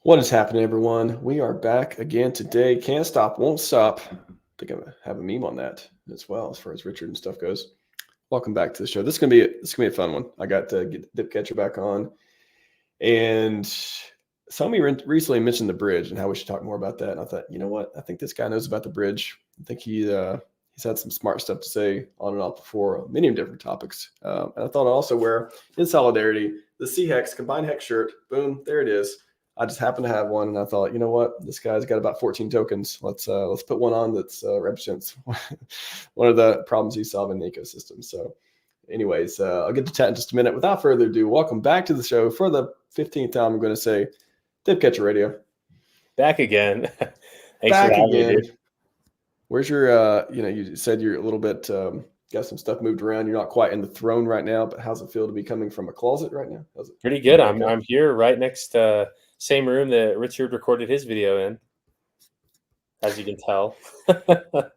What is happening, everyone? We are back again today. Can't stop, won't stop. I think I have a meme on that as well, as far as Richard and stuff goes. Welcome back to the show. This is gonna be a fun one. I got to get Dip Catcher back on, and somebody recently mentioned the bridge and how we should talk more about that. And I thought, you know what? I think this guy knows about the bridge. I think he's had some smart stuff to say on and off before, many different topics. And I thought also wear in solidarity the C Hex combined hex shirt. Boom, there it is. I just happened to have one, and I thought, you know what, this guy's got about 14 tokens. Let's put one on that represents one of the problems he's solving in the ecosystem. So, anyways, I'll get to chat in just a minute. Without further ado, welcome back to the show for the 15th time. I'm going to say, Dip Catcher Radio, back again. Thanks back for having again. Me, dude. Where's your? You said you're a little bit got some stuff moved around. You're not quite in the throne right now, but how's it feel to be coming from a closet right now? Pretty good. I'm here right next. Same room that Richard recorded his video in, as you can tell.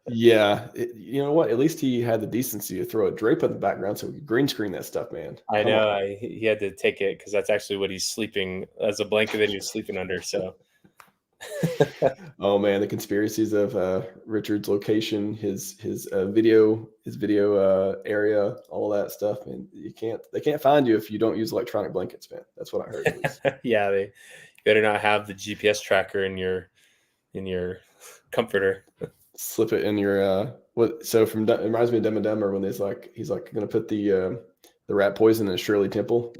Yeah. You know what? At least he had the decency to throw a drape in the background so we could green screen that stuff, man. I know. He had to take it because that's actually what he's sleeping as a blanket that he was sleeping under. So. Oh man, the conspiracies of Richard's location, his video area, all that stuff, and they can't find you if you don't use electronic blankets, man. That's what I heard. Yeah, they better not have the GPS tracker in your comforter. Slip it in your what? So it reminds me of Dumb and Dumber when he's like going to put the rat poison in Shirley Temple.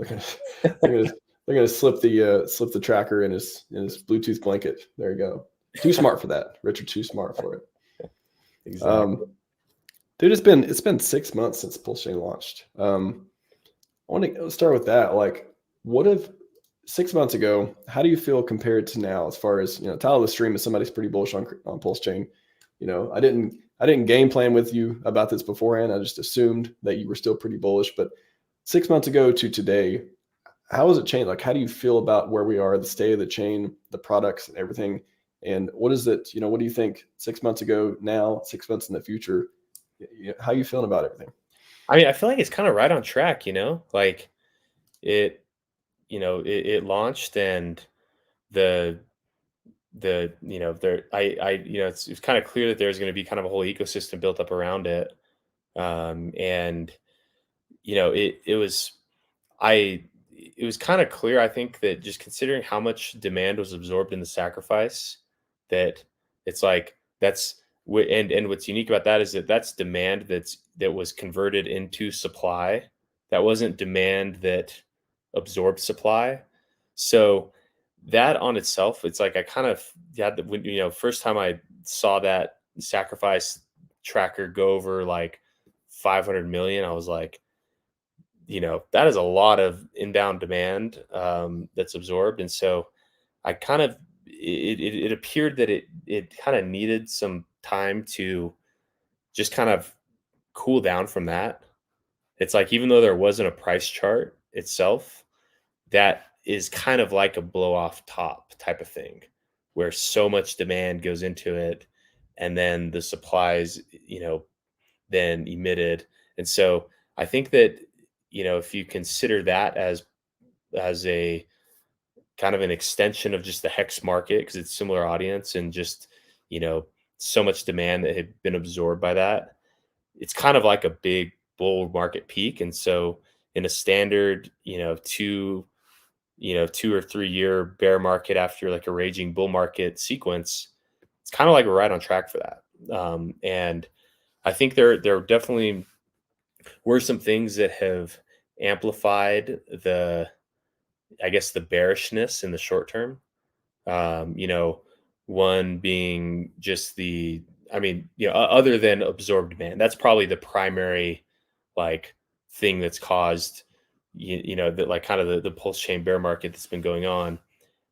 They're gonna slip the tracker in his Bluetooth blanket. There you go. Too smart for that, Richard. Too smart for it. Exactly. Dude, it's been 6 months since PulseChain launched. I want to start with that. Like, what if 6 months ago? How do you feel compared to now? As far as title of the stream is somebody's pretty bullish on PulseChain. I didn't game plan with you about this beforehand. I just assumed that you were still pretty bullish. But 6 months ago to today, how has it changed? Like, how do you feel about where we are, the state of the chain, the products and everything? And what is it, what do you think 6 months ago, now, 6 months in the future? How are you feeling about everything? I mean, I feel like it's kind of right on track, like it launched and it's kind of clear that there's going to be kind of a whole ecosystem built up around it. It was kind of clear, I think, that just considering how much demand was absorbed in the sacrifice, that it's like and what's unique about that is that that's demand that was converted into supply. That wasn't demand that absorbed supply. So that on itself, it's like I kind of had first time I saw that sacrifice tracker go over like 500 million, I was like, that is a lot of inbound demand that's absorbed. And so I kind of, it appeared that it kind of needed some time to just kind of cool down from that. It's like, even though there wasn't a price chart itself, that is kind of like a blow off top type of thing, where so much demand goes into it and then the supplies, then emitted. And so I think that, if you consider that as a kind of an extension of just the hex market, because it's similar audience and just, so much demand that had been absorbed by that, it's kind of like a big bull market peak. And so in a standard, 2 or 3 year bear market after like a raging bull market sequence, it's kind of like we're right on track for that. And I think there definitely were some things that have amplified the bearishness in the short term. One being just other than absorbed demand, that's probably the primary thing that's caused, that kind of the PulseChain bear market that's been going on.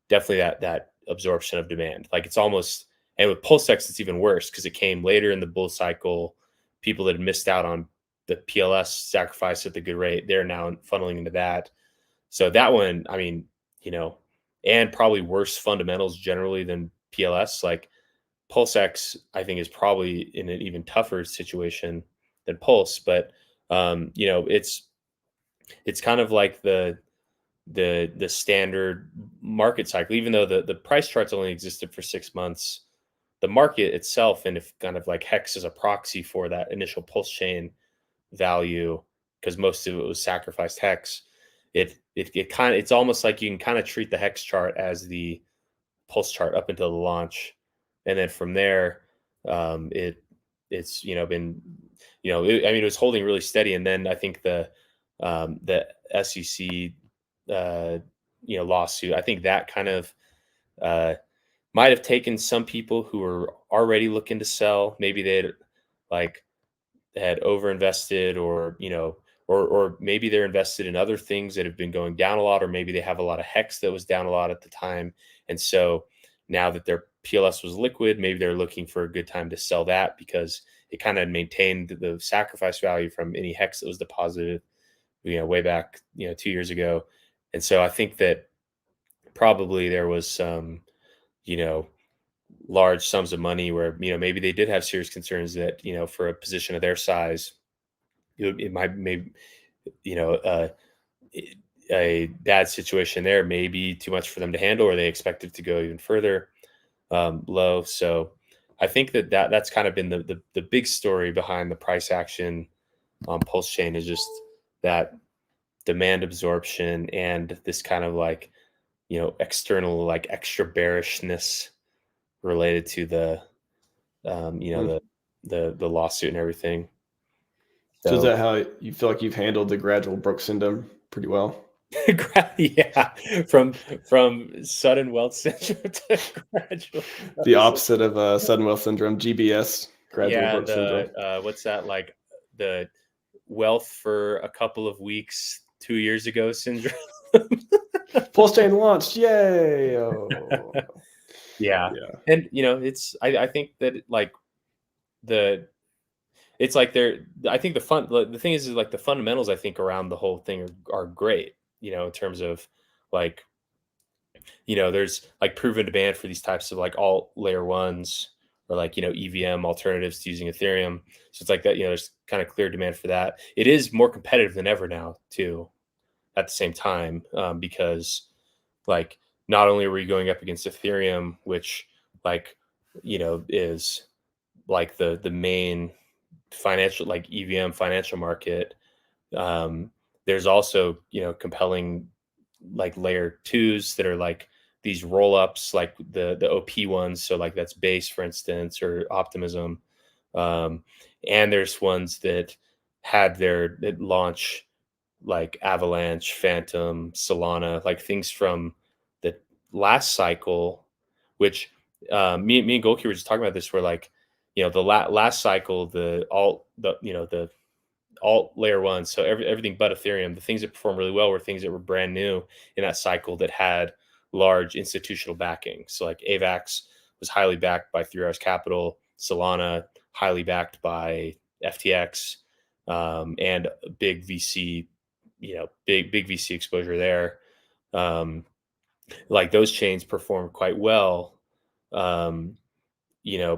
Definitely that absorption of demand. Like, it's almost, and with PulseX, it's even worse because it came later in the bull cycle. People that had missed out on the PLS sacrifice at the good rate, they're now funneling into that. So that one, and probably worse fundamentals generally than PLS. Like, PulseX, I think, is probably in an even tougher situation than Pulse. But it's kind of like the the standard market cycle, even though the price charts only existed for 6 months, the market itself, and if kind of like Hex is a proxy for that initial PulseChain value, because most of it was sacrificed Hex, it's almost like you can kind of treat the Hex chart as the Pulse chart up until the launch, and then from there, it's been it was holding really steady, and then I think the SEC lawsuit, I think that kind of uh, might have taken some people who were already looking to sell. Maybe like had overinvested, or maybe they're invested in other things that have been going down a lot, or maybe they have a lot of Hex that was down a lot at the time. And so now that their PLS was liquid, maybe they're looking for a good time to sell that, because it kind of maintained the sacrifice value from any Hex that was deposited, way back, 2 years ago. And so I think that probably there was some, large sums of money where, maybe they did have serious concerns that, for a position of their size, it might, maybe, you know, uh, a bad situation there may be too much for them to handle, or they expect it to go even further low. So I think that's kind of been the big story behind the price action on PulseChain, is just that demand absorption and this kind of like, external, like extra bearishness related to the Mm. the lawsuit and everything. So is So that how you feel like you've handled the gradual Brooks syndrome pretty well? yeah, from sudden wealth syndrome to gradual The wealth syndrome. opposite of sudden wealth syndrome, GBS, gradual Yeah, Brooks syndrome. the what's that, like the wealth for a couple of weeks 2 years ago syndrome. Pulse chain launched, yay! Oh, Yeah, yeah. and I think that like the it's like they're I think the thing is like the fundamentals I think around the whole thing are great, in terms of like, there's like proven demand for these types of like alt layer ones, or like, EVM alternatives to using Ethereum. So it's like that, there's kind of clear demand for that. It is more competitive than ever now too, at the same time, because like not only are we going up against Ethereum, which like, is like the main financial, like EVM financial market. Um, there's also, compelling like layer twos that are like these roll ups, like the OP ones. So like that's Base, for instance, or Optimism. Um, and there's ones that had that launch, like Avalanche, Phantom, Solana, like things from the last cycle, which me and Golki were just talking about this, where like, the last cycle, the alt layer one, so everything but Ethereum, the things that performed really well were things that were brand new in that cycle that had large institutional backing. So like AVAX was highly backed by 3 Hours Capital, Solana highly backed by FTX, and big VC, big VC exposure there. Um, like those chains performed quite well. Um,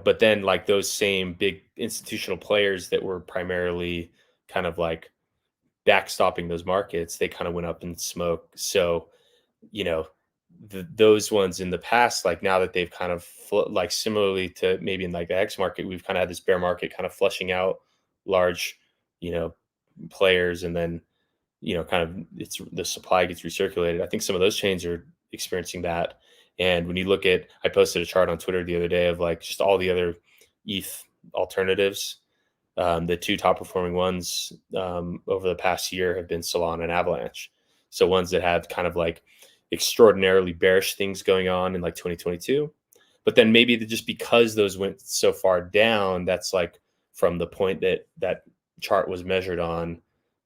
but then like those same big institutional players that were primarily kind of like backstopping those markets, they kind of went up in smoke. So, you know, those ones in the past, like now that they've kind of like similarly to maybe in like the X market, we've kind of had this bear market kind of flushing out large, you know, players, and then, kind of the supply gets recirculated. I think some of those chains are experiencing that. And when you look at, I posted a chart on Twitter the other day of like just all the other ETH alternatives. The two top performing ones over the past year have been Solana and Avalanche. So ones that have kind of like extraordinarily bearish things going on in like 2022, but then maybe just because those went so far down, that's like from the point that chart was measured on,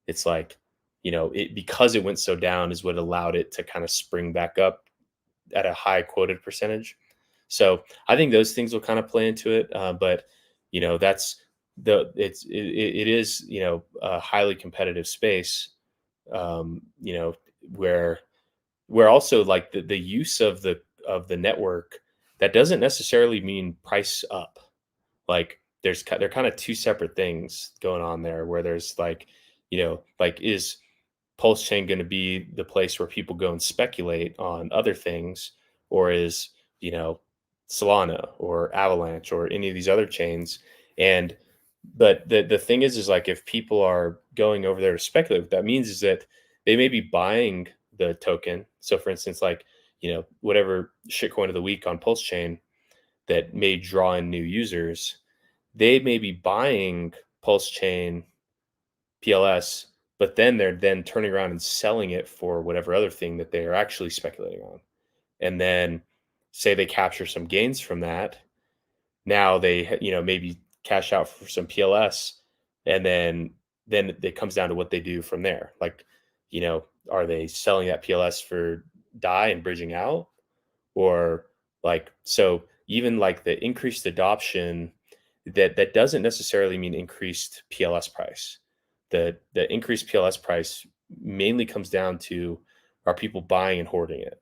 it's like, because it went so down is what allowed it to kind of spring back up at a high quoted percentage. So I think those things will kind of play into it. But that's it is, a highly competitive space. You know, where also like the use of the network, that doesn't necessarily mean price up. Like they're kind of two separate things going on there, where there's like, like PulseChain going to be the place where people go and speculate on other things, or is, Solana or Avalanche or any of these other chains? And but the thing is like, if people are going over there to speculate, what that means is that they may be buying the token. So for instance, like, whatever shitcoin of the week on PulseChain that may draw in new users, they may be buying PulseChain PLS, but then they're then turning around and selling it for whatever other thing that they are actually speculating on. And then say they capture some gains from that. Now they, maybe cash out for some PLS, and then it comes down to what they do from there. Like, are they selling that PLS for DAI and bridging out? Or like, so even like the increased adoption, that doesn't necessarily mean increased PLS price. The increased PLS price mainly comes down to, are people buying and hoarding it?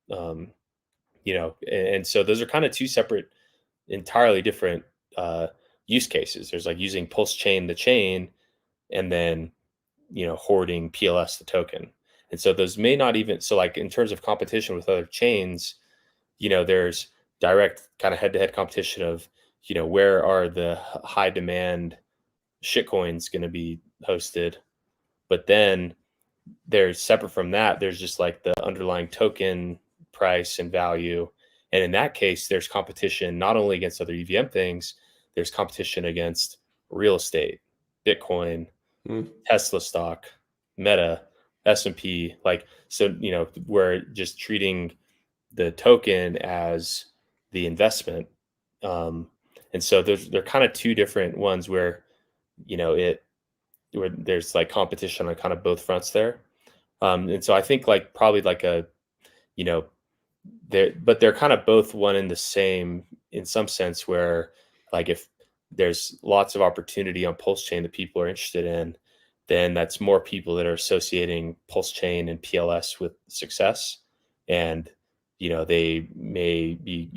And so those are kind of two separate, entirely different use cases. There's like using PulseChain the chain, and then hoarding PLS the token. And so those may not even, so like in terms of competition with other chains, there's direct kind of head-to-head competition of, where are the high demand shitcoins going to be hosted. But then there's, separate from that, there's just like the underlying token price and value. And in that case, there's competition not only against other EVM things, there's competition against real estate, Bitcoin, Tesla stock, Meta, S&P. Like, so, we're just treating the token as the investment. And so they're kind of two different ones where, where there's like competition on kind of both fronts there. And so I think like probably like a, they're kind of both one and the same in some sense, where like if there's lots of opportunity on PulseChain that people are interested in, then that's more people that are associating PulseChain and PLS with success. And, they may be,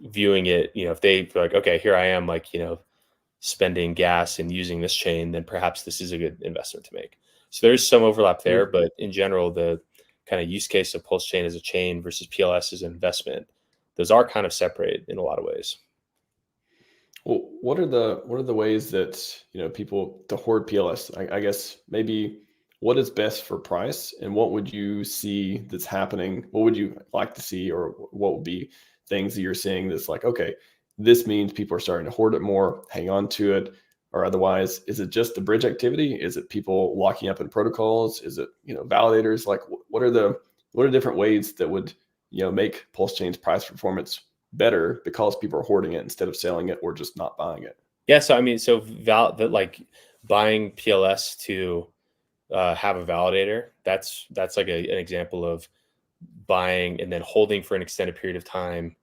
viewing it, if they feel like, okay, here I am, like, spending gas and using this chain, then perhaps this is a good investment to make. So there's some overlap there, but in general, the kind of use case of PulseChain as a chain versus PLS as an investment, those are kind of separated in a lot of ways. Well, what are the ways that people to hoard PLS? I guess maybe what is best for price, and what would you see that's happening? What would you like to see, or what would be things that you're seeing that's like, okay, this means people are starting to hoard it more, hang on to it, or otherwise, is it just the bridge activity? Is it people locking up in protocols? Is it validators? Like, what are different ways that would make PulseChain's price performance better because people are hoarding it instead of selling it or just not buying it? Yeah, so I mean, so like buying PLS to have a validator, that's like an example of buying and then holding for an extended period of time.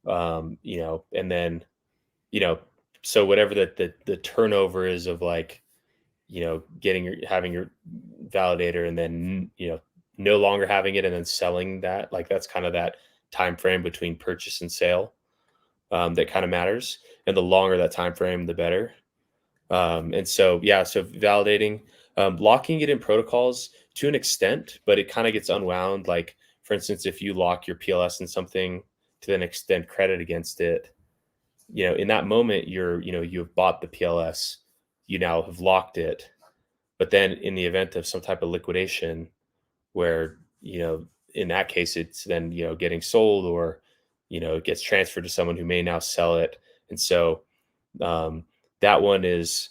And then, so whatever the turnover is of like, having your validator, and then, no longer having it and then selling that, like that's kind of that time frame between purchase and sale that kind of matters. And the longer that time frame, the better. And so, yeah, so validating, locking it in protocols to an extent, but it kind of gets unwound. Like, for instance, if you lock your PLS in something to then extend credit against it, in that moment, you have bought the PLS, you now have locked it. But then in the event of some type of liquidation where, in that case, it's then, getting sold, or, it gets transferred to someone who may now sell it. And so that one is,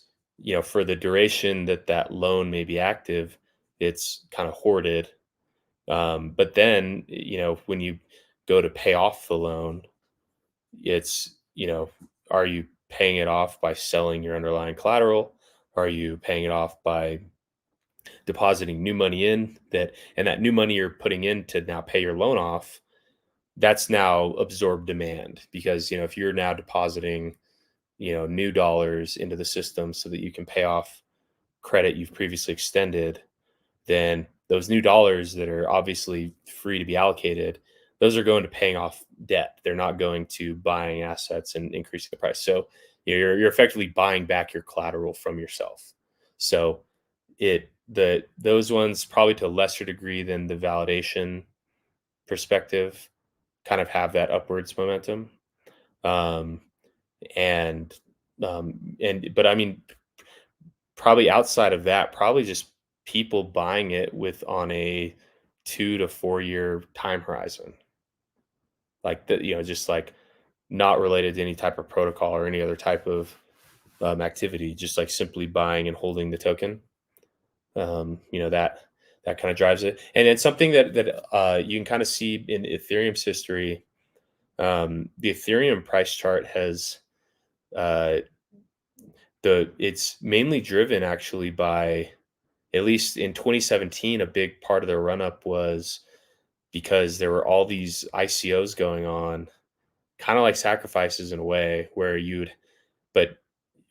for the duration that loan may be active, it's kind of hoarded. But then, when you go to pay off the loan, it's, are you paying it off by selling your underlying collateral? Are you paying it off by depositing new money in and that new money you're putting in to now pay your loan off? That's now absorbed demand, because, if you're now depositing, new dollars into the system so that you can pay off credit you've previously extended, then those new dollars that are obviously free to be allocated, those are going to paying off debt. They're not going to buying assets and increasing the price. So you're effectively buying back your collateral from yourself. So it those ones probably to a lesser degree than the validation perspective kind of have that upwards momentum. Um, and but I mean, probably outside of that, probably just people buying it with on a 2 to 4 year time horizon, like that, just like not related to any type of protocol or any other type of activity, just like simply buying and holding the token. That kind of drives it. And it's something that you can kind of see in Ethereum's history. The Ethereum price chart has uh, it's mainly driven actually by, at least in 2017, a big part of the run up was because there were all these ICOs going on, kind of like sacrifices in a way, where but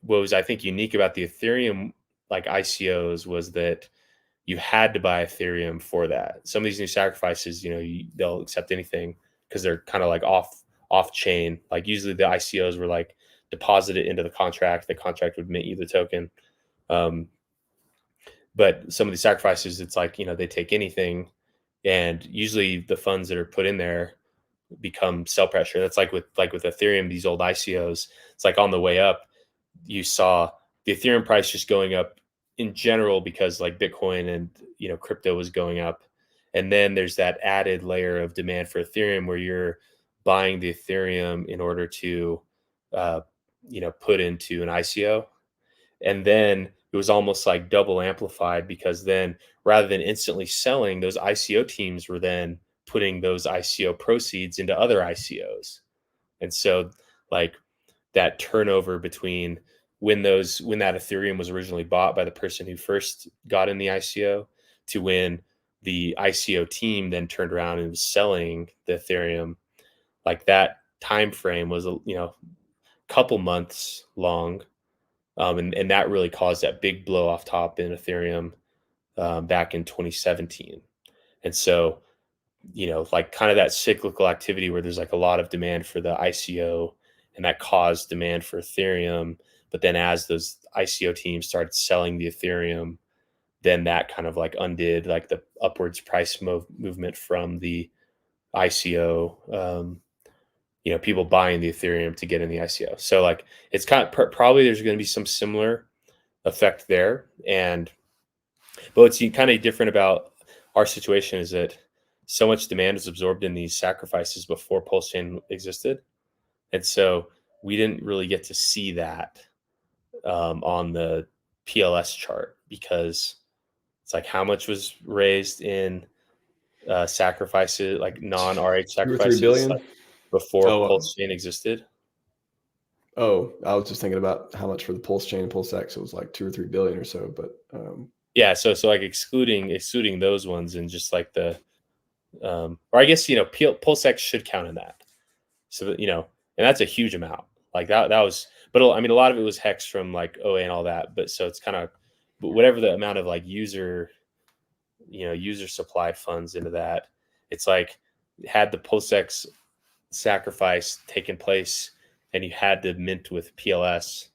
what was, I think, unique about the Ethereum like ICOs was that you had to buy Ethereum for that. Some of these new sacrifices, they'll accept anything because they're kind of like off chain. Like usually the ICOs were like deposited into the contract. The contract would mint you the token. But some of the sacrifices, it's like, they take anything, and usually the funds that are put in there become sell pressure. That's like with Ethereum, these old ICOs. It's like on the way up, you saw the Ethereum price just going up in general because like Bitcoin and crypto was going up, and then there's that added layer of demand for Ethereum where you're buying the Ethereum in order to put into an ICO, and then it was almost like double amplified because then rather than instantly selling, those ICO teams were then putting those ICO proceeds into other ICOs. And so like that turnover between when that Ethereum was originally bought by the person who first got in the ICO to when the ICO team then turned around and was selling the Ethereum, like that time frame was couple months long. And that really caused that big blow off top in Ethereum back in 2017. And so, like kind of that cyclical activity where there's like a lot of demand for the ICO, and that caused demand for Ethereum. But then as those ICO teams started selling the Ethereum, then that kind of like undid like the upwards price movement from the ICO, people buying the Ethereum to get in the ICO. So like it's kind of probably there's going to be some similar effect there. But what's kind of different about our situation is that so much demand is absorbed in these sacrifices before PulseChain existed. And so we didn't really get to see that on the PLS chart, because it's like how much was raised in sacrifices, like non-RH 2 or 3 sacrifices, billion. like before Oh, PulseChain existed. I was just thinking about how much for the PulseChain and PulseX. It was like 2 or 3 billion or so. But Yeah, so like excluding those ones, and just like the or I guess PulseX should count in that. So that, and that's a huge amount. Like that was, but I mean a lot of it was hex from like OA and all that. But so it's kind of, but whatever the amount of like user supplied funds into that, it's like had the PulseX sacrifice taken place and you had to mint with PLS,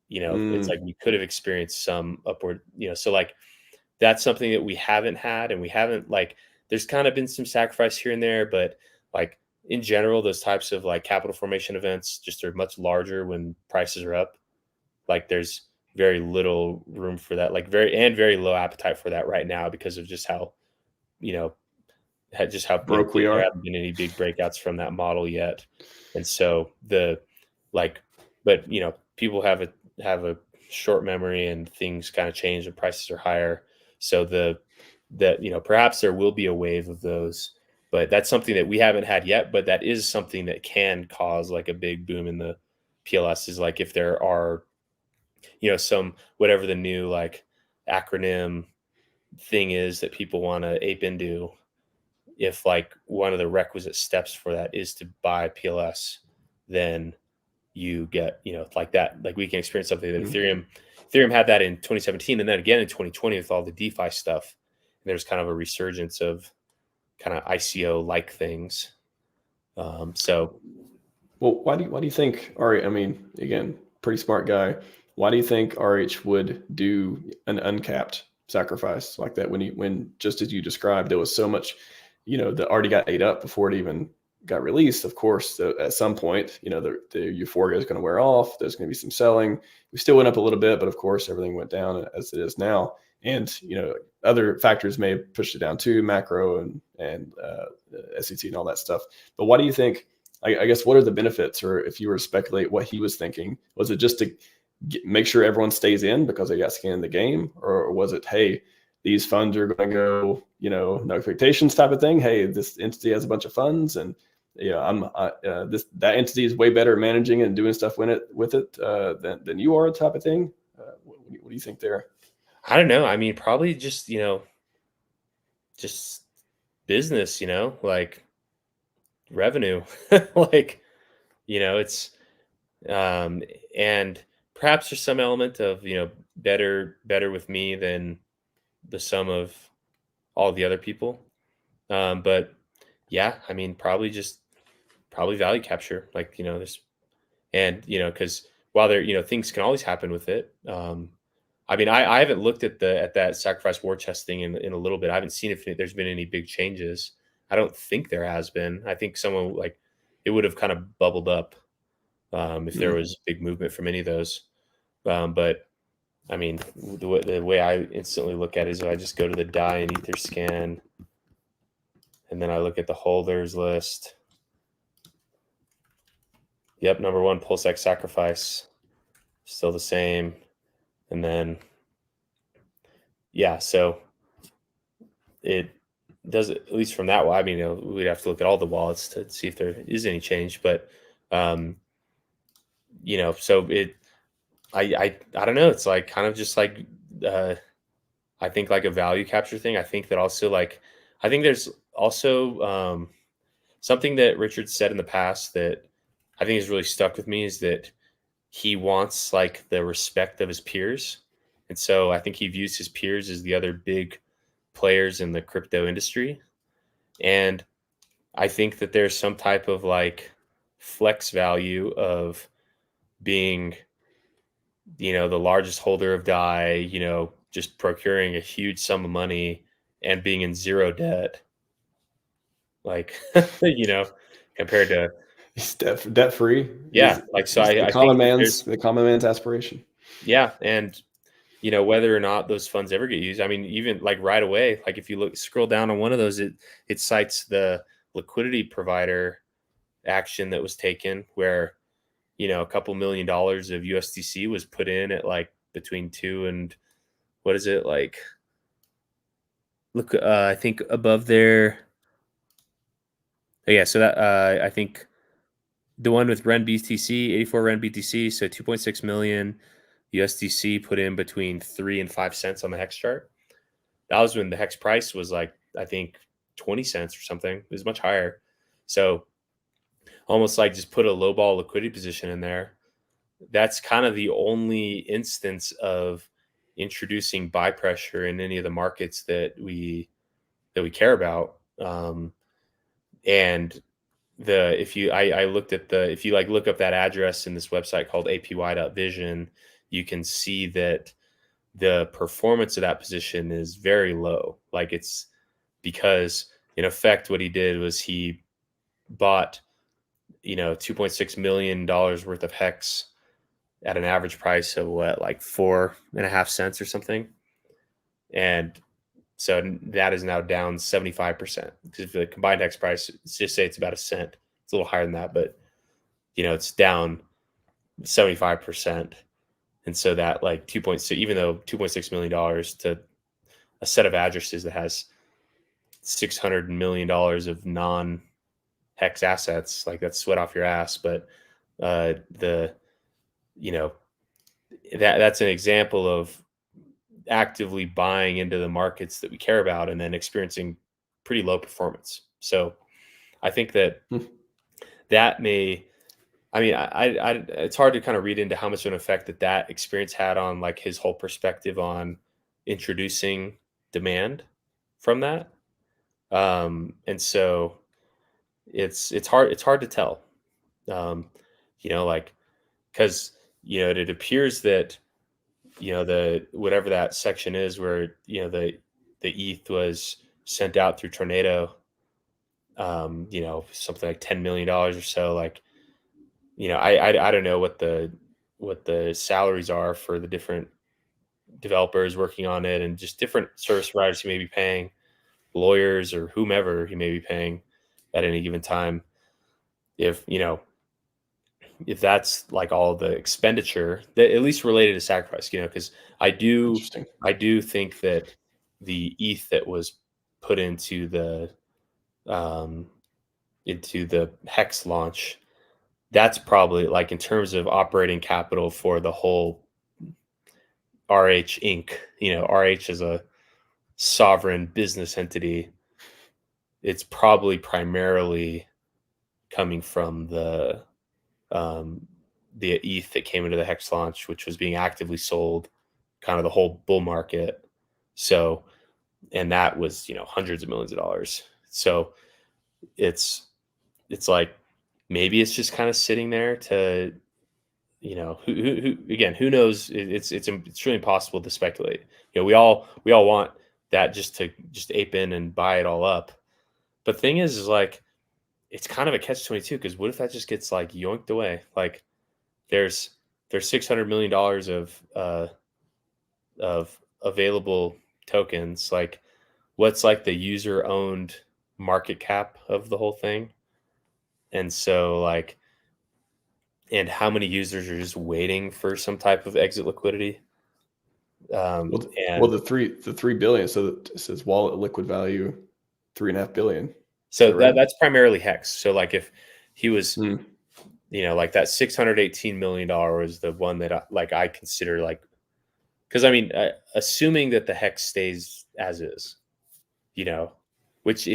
it's like we could have experienced some upward, so like that's something that we haven't had, and we haven't like, there's kind of been some sacrifice here and there, but like in general, those types of like capital formation events just are much larger when prices are up. Like there's very little room for that, like very low appetite for that right now because of just how, you know, broke we there are. haven't been any big breakouts from that model yet. And so but people have a short memory, and things kind of change and prices are higher. So perhaps there will be a wave of those, but that's something that we haven't had yet. But that is something that can cause like a big boom in the PLS, is like if there are, some, whatever the new like acronym thing is that people want to ape into, if like one of the requisite steps for that is to buy PLS, then you get, like that, like we can experience something that Ethereum had that in 2017, and then again in 2020 with all the DeFi stuff. And there's kind of a resurgence of kind of ICO like things. So, Well, why do you think RH? I mean, again, pretty smart guy. Why do you think RH would do an uncapped sacrifice like that when just as you described, there was so much, that already got ate up before it even got released. Of course, at some point, the euphoria is going to wear off. There's going to be some selling. We still went up a little bit, but of course, everything went down as it is now. And other factors may have pushed it down too, macro and SEC and all that stuff. But why do you think? I guess what are the benefits, or if you were to speculate what he was thinking, was it just to make sure everyone stays in because they got skin in the game, or was it, hey, these funds are going to go, no expectations type of thing? Hey, this entity has a bunch of funds, and that entity is way better at managing and doing stuff with it than you are, type of thing. What do you think there? I don't know. I mean, probably just just business, like revenue, like it's and perhaps there's some element of better with me than the sum of all the other people. But yeah, I mean, probably value capture, like this, and because while there things can always happen with it. I mean, I haven't looked at that sacrifice war chest thing in a little bit. I haven't seen if there's been any big changes. I don't think there has been. I think someone like it would have kind of bubbled up if there was big movement from any of those. But I mean, the way I instantly look at it is I just go to the DAI and Ether scan, and then I look at the holders list. Yep, number one, PulseX sacrifice, still the same. And then, yeah, so it does it, at least from that. I mean, we'd have to look at all the wallets to see if there is any change. But, so I don't know. It's like kind of just like, I think like a value capture thing. I think that also I think there's also something that Richard said in the past that I think has really stuck with me is that he wants like the respect of his peers. And so I think he views his peers as the other big players in the crypto industry. And I think that there's some type of like flex value of being, the largest holder of DAI, just procuring a huge sum of money and being in zero debt. Like, compared to, he's debt free. yeah. Like, so I the common man's aspiration. Yeah. And, whether or not those funds ever get used. I mean, even like right away, like if you scroll down on one of those, it cites the liquidity provider action that was taken where, a couple $1 million of USDC was put in at like between 2 and what is it like? Look, I think above there. Yeah. So that, I think the one with Ren BTC, 84 Ren BTC. So 2.6 million USDC put in between 3 and 5 cents on the hex chart. That was when the hex price was like, I think 20 cents or something. It was much higher. So almost like just put a low ball liquidity position in there. That's kind of the only instance of introducing buy pressure in any of the markets that we care about. And if you like look up that address in this website called apy.vision, you can see that the performance of that position is very low. Like it's because in effect, what he did was he bought, $2.6 million worth of hex at an average price of like 4.5 cents or something. And so that is now down 75%. Because if the combined hex price, let's just say it's about a cent. It's a little higher than that, but it's down 75%. And so that like 2.6, even though $2.6 million to a set of addresses that has $600 million of non-hex assets, like that's sweat off your ass. But that's an example of actively buying into the markets that we care about and then experiencing pretty low performance. So I think that it's hard to kind of read into how much of an effect that experience had on like his whole perspective on introducing demand from that. And so it's hard to tell, because, it appears that, the whatever that section is where the ETH was sent out through tornado, something like $10 million or so. Like, I don't know what the salaries are for the different developers working on it, and just different service providers he may be paying, lawyers or whomever he may be paying at any given time. If that's like all the expenditure that at least related to sacrifice, because I do think that the ETH that was put into the Hex launch, that's probably like in terms of operating capital for the whole RH Inc. RH is a sovereign business entity. It's probably primarily coming from the ETH that came into the Hex launch, which was being actively sold, kind of the whole bull market. So, and that was, hundreds of millions of dollars. So it's like, maybe it's just kind of sitting there to, who knows? It's really impossible to speculate. We all want that just to ape in and buy it all up. But the thing is like, it's kind of a catch-22, because what if that just gets like yoinked away? Like there's $600 million of available tokens. Like, what's like the user-owned market cap of the whole thing? And so like, and how many users are just waiting for some type of exit liquidity? Well, the 3 billion. So it says wallet liquid value, $3.5 billion. So that's primarily Hex. So like if he was, like that $618 million was the one that I consider like, because I mean, assuming that the Hex stays as is, which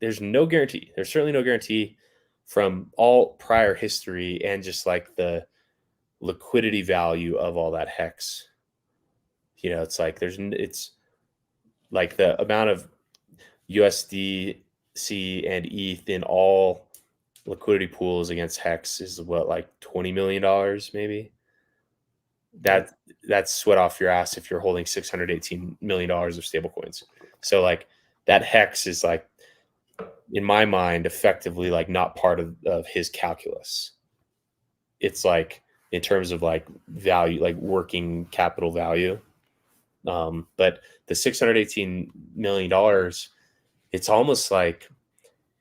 there's no guarantee. There's certainly no guarantee from all prior history and just like the liquidity value of all that Hex. It's like it's like the amount of USDC and ETH in all liquidity pools against Hex is what, like $20 million maybe. That's sweat off your ass if you're holding $618 million of stablecoins. So like that Hex is like, in my mind, effectively like not part of his calculus. It's like in terms of like value, like working capital value. But the $618 million, it's almost like,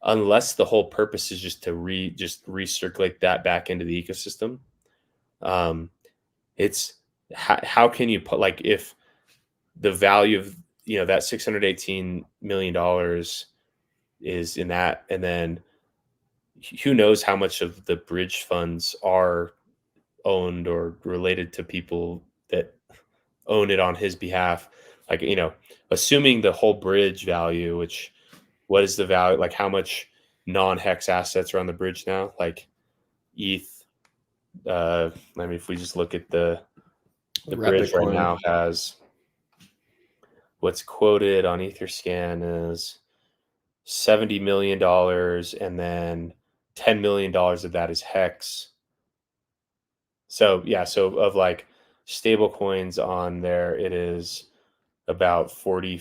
unless the whole purpose is just to recirculate that back into the ecosystem, it's how can you put, like, if the value of that $618 million is in that, and then who knows how much of the bridge funds are owned or related to people that own it on his behalf. Like, assuming the whole bridge value, which, what is the value? Like, how much non-Hex assets are on the bridge now? Like ETH, I mean, if we just look at the bridge Bitcoin right now, has what's quoted on Etherscan is $70 million, and then $10 million of that is Hex. So yeah, so of like stable coins on there, it is about $40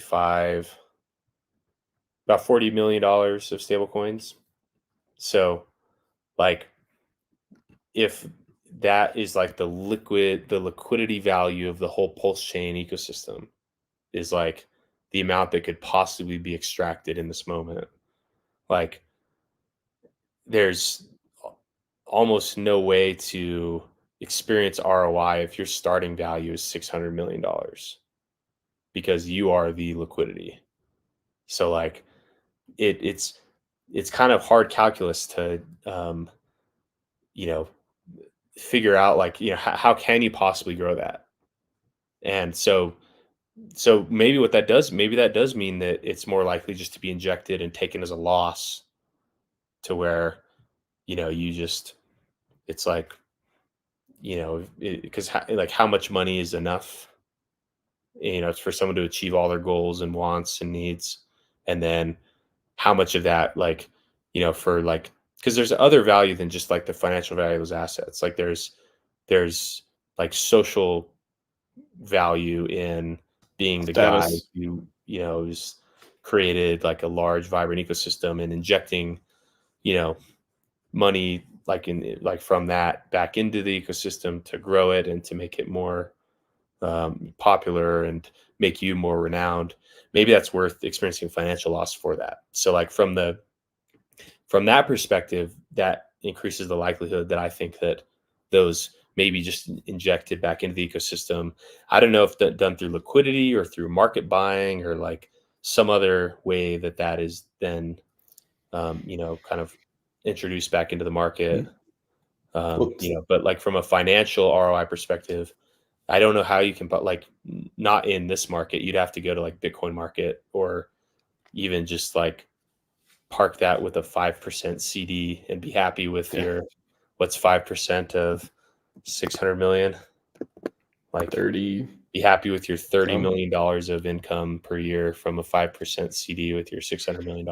million of stable coins. So like, if that is like the liquidity value of the whole PulseChain ecosystem is like the amount that could possibly be extracted in this moment, like there's almost no way to experience ROI if your starting value is $600 million, because you are the liquidity. So like it's kind of hard calculus to figure out, like, how can you possibly grow that? And so maybe that does mean that it's more likely just to be injected and taken as a loss, to where it's like, because like, how much money is enough, for someone to achieve all their goals and wants and needs, and then how much of that, like, for like, because there's other value than just like the financial value of those assets. Like there's like social value in being the guy who, who's created like a large, vibrant ecosystem and injecting, money from that back into the ecosystem to grow it and to make it more popular and make you more renowned. Maybe that's worth experiencing financial loss for that. So like from that perspective, that increases the likelihood that I think that those maybe just injected back into the ecosystem. I don't know if done through liquidity or through market buying or like some other way that is then, kind of introduced back into the market. But like from a financial ROI perspective, I don't know how you can, but like not in this market, you'd have to go to like Bitcoin market or even just like park that with a 5% CD and be happy with your, what's 5% of 600 million? Like 30. Be happy with your $30 million of income per year from a 5% CD with your $600 million.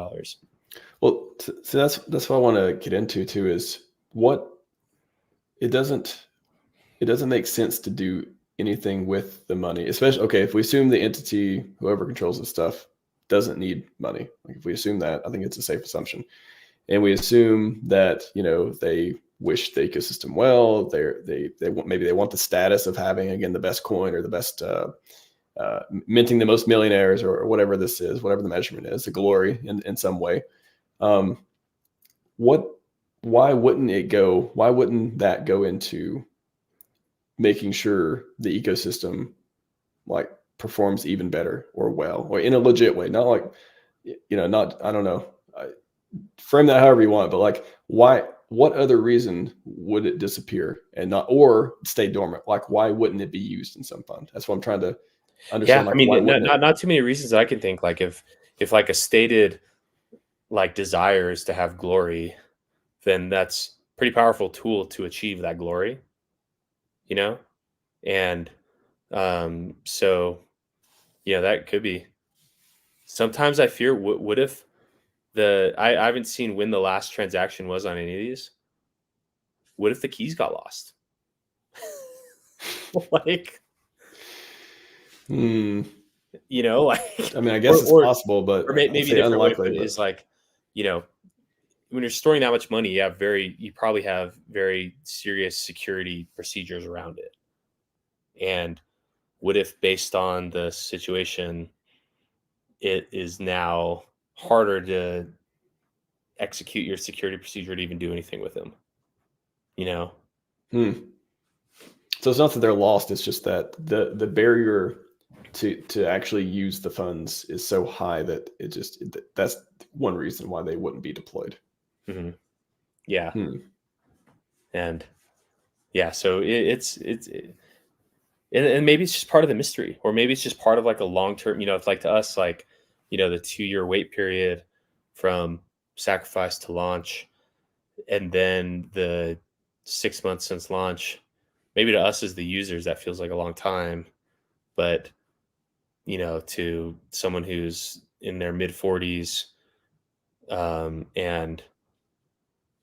Well, so that's what I want to get into too, is what it doesn't make sense to do anything with the money, especially, okay, if we assume the entity, whoever controls this stuff, doesn't need money. Like if we assume that, I think it's a safe assumption. And we assume that, they wish the ecosystem well, maybe they want the status of having, again, the best coin or the best, minting the most millionaires or whatever this is, whatever the measurement is, the glory in some way. Why wouldn't that go into making sure the ecosystem like performs even better or well, or in a legit way, not like, I don't know, frame that however you want, but like, what other reason would it disappear and not, or stay dormant? Like, why wouldn't it be used in some fund? That's what I'm trying to understand. Yeah. I mean, not too many reasons that I can think. Like if like a stated like desire is to have glory, then that's pretty powerful tool to achieve that glory, and so that could be. Sometimes I fear what if I haven't seen when the last transaction was on any of these. What if the keys got lost? Like, like, I mean, I guess it's possible, but or maybe a different unlikely, way is like, when you're storing that much money, you probably have very serious security procedures around it. And what if, based on the situation, it is now harder to execute your security procedure to even do anything with them? So it's not that they're lost; it's just that the barrier to actually use the funds is so high that that's one reason why they wouldn't be deployed. Mm-hmm. Yeah. And yeah, so it's and maybe it's just part of the mystery, or maybe it's just part of like a long-term, it's like to us, like, the 2-year wait period from sacrifice to launch, and then the 6 months since launch. Maybe to us as the users, that feels like a long time, but to someone who's in their mid 40s, and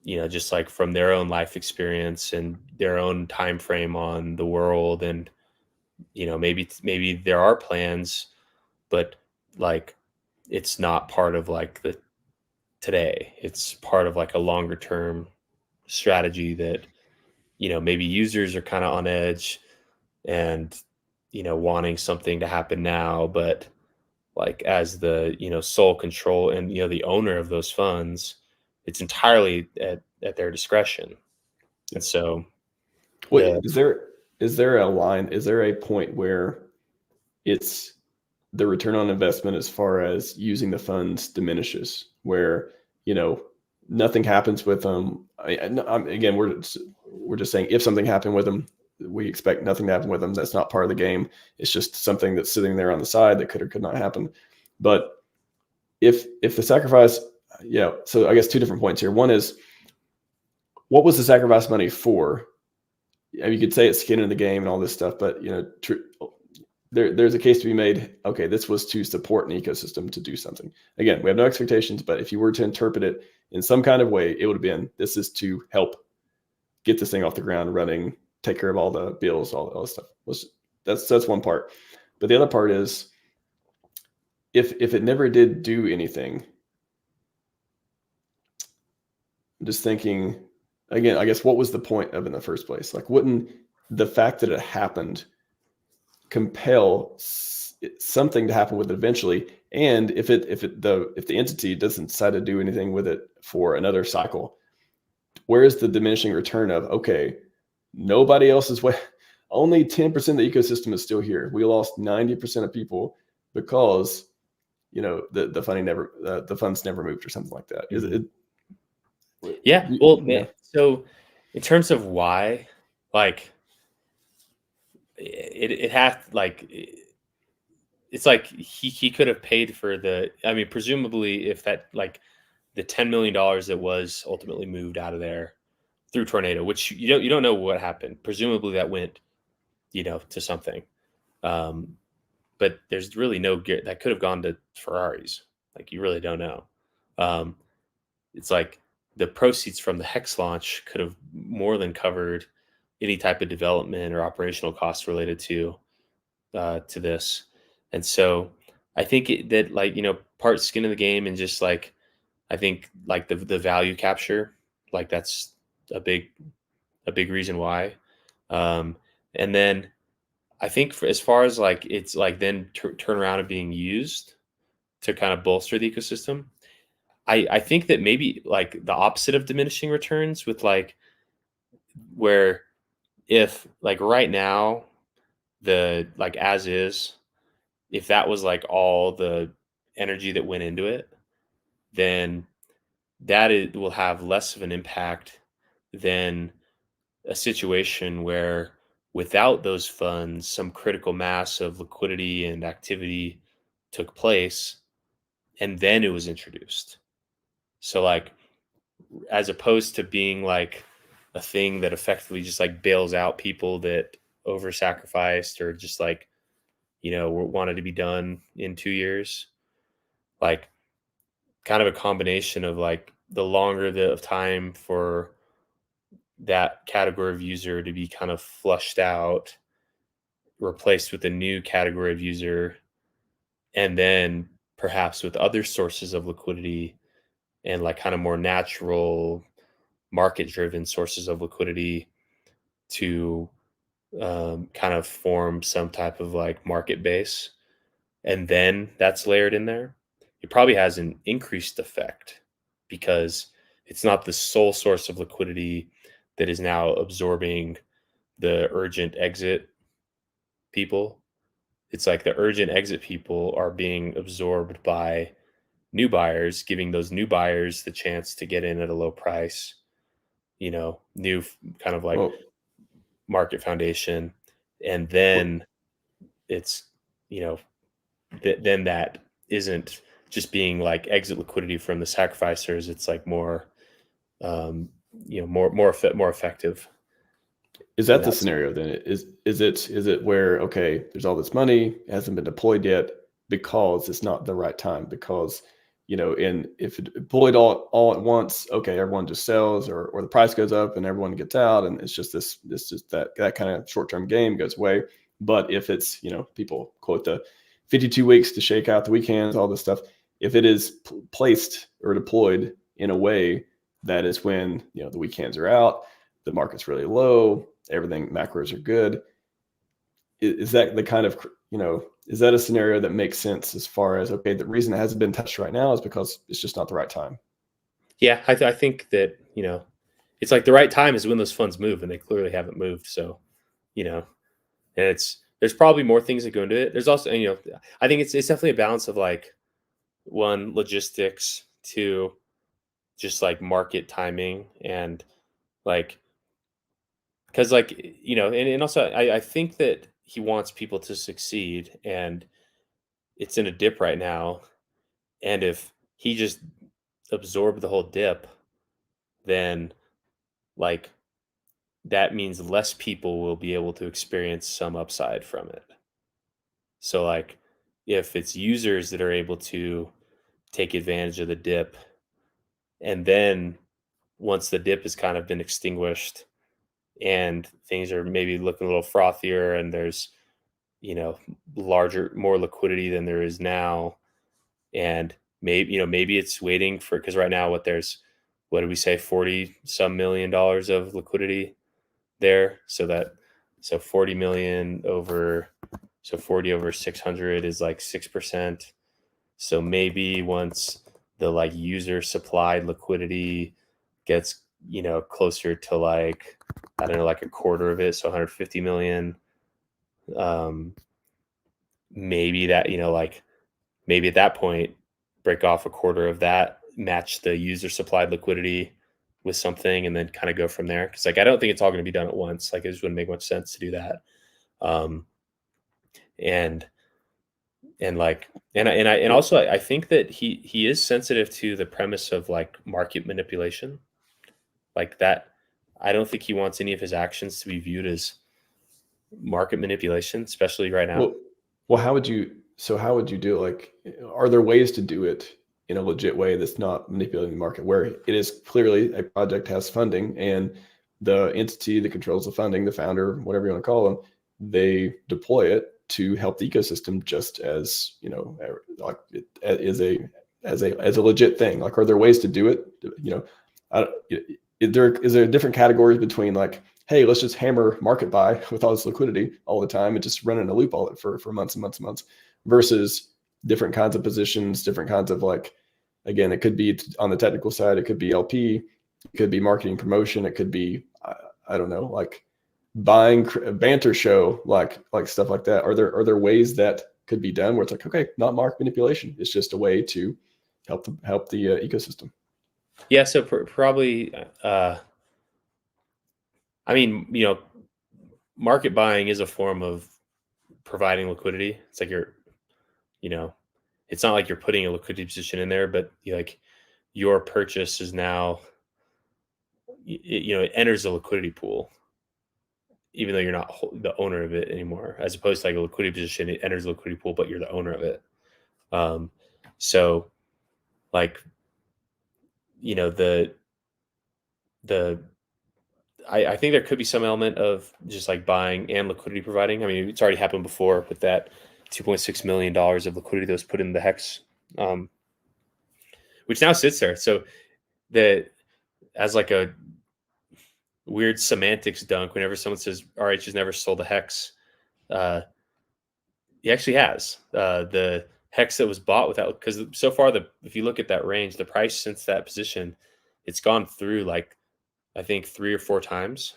just like from their own life experience and their own time frame on the world, and maybe there are plans, but like it's not part of like the today. It's part of like a longer term strategy that maybe users are kind of on edge and wanting something to happen now, but like as the sole control and the owner of those funds, it's entirely at their discretion. And so wait, is there a line, is there a point where it's the return on investment as far as using the funds diminishes, where nothing happens with them? Again, we're just saying, if something happened with them, we expect nothing to happen with them. That's not part of the game. It's just something that's sitting there on the side that could or could not happen. But if the sacrifice, so I guess 2 different points here. One is, what was the sacrifice money for? You could say it's skin in the game and all this stuff, but there's a case to be made. Okay, this was to support an ecosystem to do something. Again, we have no expectations, but if you were to interpret it in some kind of way, it would have been, this is to help get this thing off the ground running, take care of all the bills, all this stuff. that's one part. But the other part is, if it never did do anything, I'm just thinking again, I guess, what was the point of it in the first place? Like, wouldn't the fact that it happened compel something to happen with it eventually? And if the entity doesn't decide to do anything with it for another cycle, where is the diminishing return of, okay, nobody else is only 10% of the ecosystem is still here. We lost 90% of people because the funding never the funds never moved or something like that. Is it? Yeah. Well, so in terms of why, like, it has, like, it's like he could have paid for I mean, presumably, if that, like, the $10 million that was ultimately moved out of there through tornado, which you don't know what happened. Presumably that went, to something. But there's really that could have gone to Ferraris. Like, you really don't know. It's like the proceeds from the Hex launch could have more than covered any type of development or operational costs related to this. And so I think that, like, part skin in the game, and just, like, I think, like, the value capture, like, that's a big reason why. And then I think, as far as, like, it's like then turn around and being used to kind of bolster the ecosystem. I think that maybe, like, the opposite of diminishing returns, with, like, where, if, like, right now, like, as is, if that was, like, all the energy that went into it, then will have less of an impact than a situation where, without those funds, some critical mass of liquidity and activity took place, and then it was introduced. So, like, as opposed to being, like, a thing that effectively just, like, bails out people that over sacrificed, or just, like, wanted to be done in 2 years, like, kind of a combination of, like, the longer of time for that category of user to be kind of flushed out, replaced with a new category of user, and then perhaps with other sources of liquidity, and, like, kind of more natural market driven sources of liquidity, to kind of form some type of, like, market base, and then that's layered in there. It probably has an increased effect, because it's not the sole source of liquidity that is now absorbing the urgent exit people. It's like the urgent exit people are being absorbed by new buyers, giving those new buyers the chance to get in at a low price, new kind of, like, Well, market foundation. And then it's, then that isn't just being, like, exit liquidity from the sacrificers. It's, like, more, more effective. is that the scenario then? Is it where, okay, there's all this money, it hasn't been deployed yet because it's not the right time, because and if it deployed all at once, okay, everyone just sells, or the price goes up and everyone gets out, and it's just that kind of short-term game goes away. But if it's, people quote the 52 weeks to shake out the weekends, all this stuff, if it is placed or deployed in a way that is when, the weekends are out, the market's really low, everything macros are good, is that the kind of, is that a scenario that makes sense, as far as, okay, the reason it hasn't been touched right now is because it's just not the right time? Yeah, I think that, it's like the right time is when those funds move, and they clearly haven't moved. So, and there's probably more things that go into it. There's also, I think it's definitely a balance of, like, one, logistics, two, just, like, market timing, and, like, because, like, and also I think that he wants people to succeed, and it's in a dip right now. And if he just absorbed the whole dip, then, like, that means less people will be able to experience some upside from it. So, like, if it's users that are able to take advantage of the dip, and then, once the dip has kind of been extinguished and things are maybe looking a little frothier, and there's more liquidity than there is now. And maybe it's waiting for, because right now what did we say, 40 some million dollars of liquidity there. So 40 million over, so 40 over 600 is like 6%. So maybe once the like user supplied liquidity gets, closer to like, I don't know, like a quarter of it, so 150 million, maybe that, maybe at that point, break off a quarter of that, match the user supplied liquidity with something, and then kind of go from there. Because like I don't think it's all going to be done at once. Like it just wouldn't make much sense to do that. And also I think that he is sensitive to the premise of like market manipulation, like that. I don't think he wants any of his actions to be viewed as market manipulation, especially right now. Well, how would you do it? Like, are there ways to do it in a legit way that's not manipulating the market, where it is clearly a project has funding and the entity that controls the funding, the founder, whatever you want to call them, they deploy it to help the ecosystem, just as like it is as a legit thing? Like, are there ways to do it? Is there different categories between like, hey, let's just hammer market buy with all this liquidity all the time and just run in a loop all for months and months and months, versus different kinds of positions, different kinds of, like, again, it could be on the technical side, it could be LP, it could be marketing promotion, it could be, I don't know, like buying banter show, like stuff like that. Are there ways that could be done where it's like, okay, not market manipulation, it's just a way to help the ecosystem? Yeah, so probably I mean, market buying is a form of providing liquidity. It's like it's not like you're putting a liquidity position in there, but like your purchase is now, it enters a liquidity pool, even though you're not the owner of it anymore, as opposed to like a liquidity position, it enters a liquidity pool, but you're the owner of it. So like, the I think there could be some element of just like buying and liquidity providing. I mean, it's already happened before with that $2.6 million of liquidity that was put in the hex, which now sits there. So as like a weird semantics dunk, whenever someone says RH has never sold a hex, he actually has. The hex that was bought without, because so far, if you look at that range, the price since that position, it's gone through like, I think 3 or 4 times.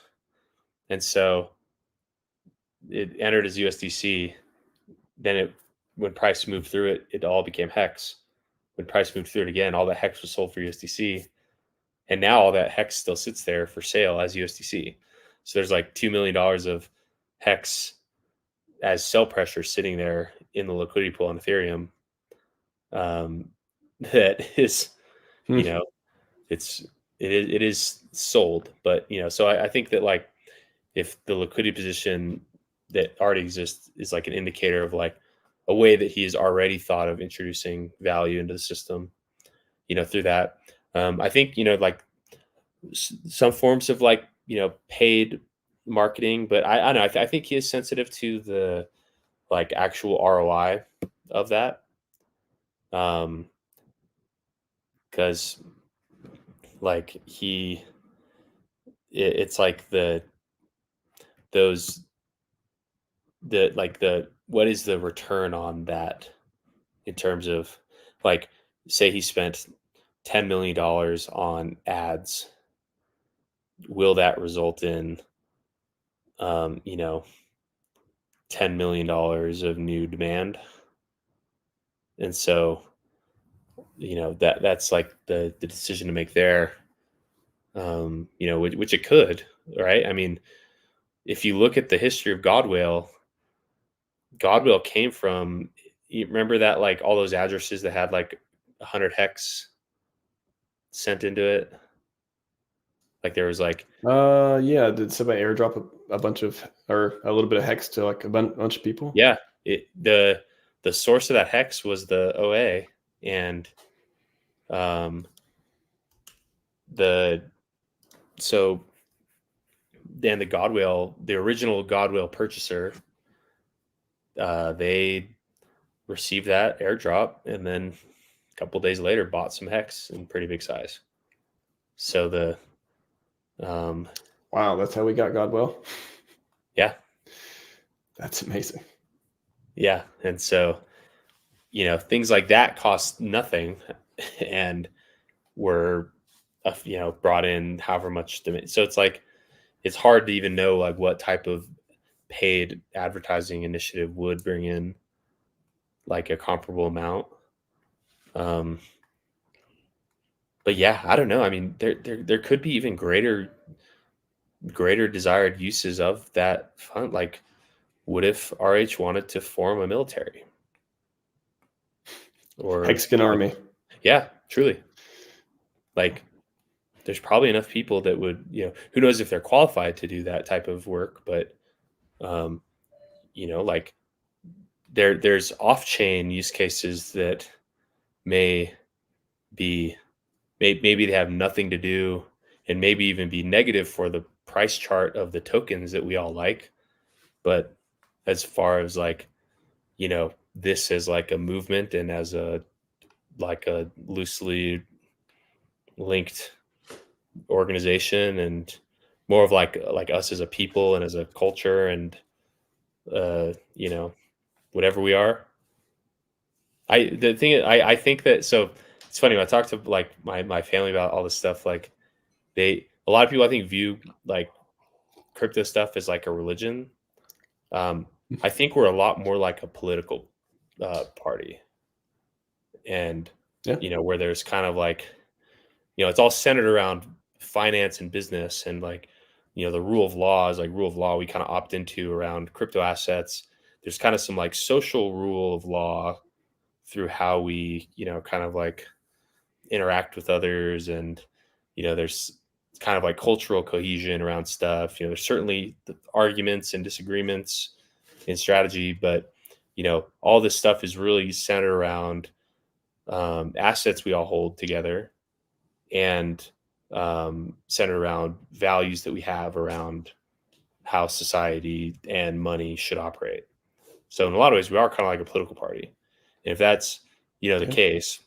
And so it entered as USDC. Then when price moved through it, it all became hex. When price moved through it again, all that hex was sold for USDC. And now all that hex still sits there for sale as USDC. So there's like $2 million of hex as sell pressure sitting there in the liquidity pool on Ethereum. That is, it is sold, but so I think that like, if the liquidity position that already exists is like an indicator of like a way that he has already thought of introducing value into the system, through that, I think, like some forms of like, paid marketing, but I don't know. I think he is sensitive to the like actual ROI of that. Because like it's like what is the return on that, in terms of like, say he spent $10 million on ads, will that result in $10 million of new demand? And so that's like the decision to make there, which it could, right? I mean, if you look at the history of Godwhale came from, you remember that, like all those addresses that had like 100 hex sent into it? Like there was like, yeah, did somebody airdrop a bunch of, or a little bit of hex to like a bunch of people? yeah, the source of that hex was the OA, and then the original Godwhale purchaser they received that airdrop and then a couple days later bought some hex in pretty big size. So the wow, that's how we got Godwell. Yeah, that's amazing. Yeah, and so things like that cost nothing, and were brought in however much demand. So it's like it's hard to even know like what type of paid advertising initiative would bring in like a comparable amount. But yeah, I don't know. I mean, there could be even greater desired uses of that fund. Like, what if RH wanted to form a military? Or Mexican army. Yeah, truly. Like, there's probably enough people that would, who knows if they're qualified to do that type of work, but like there's off-chain use cases that may be maybe they have nothing to do and maybe even be negative for the price chart of the tokens that we all like. But as far as like, this as like a movement and as a loosely linked organization and more of like us as a people and as a culture and whatever we are. I think that, so it's funny when I talk to like my family about all this stuff, like a lot of people I think view like crypto stuff as like a religion. I think we're a lot more like a political party, and where there's kind of like it's all centered around finance and business, and like the rule of law is like rule of law we kind of opt into around crypto assets. There's kind of some like social rule of law through how we kind of like interact with others, and there's kind of like cultural cohesion around stuff. There's certainly the arguments and disagreements in strategy, but all this stuff is really centered around assets we all hold together, and centered around values that we have around how society and money should operate. So in a lot of ways, we are kind of like a political party. And if that's the case,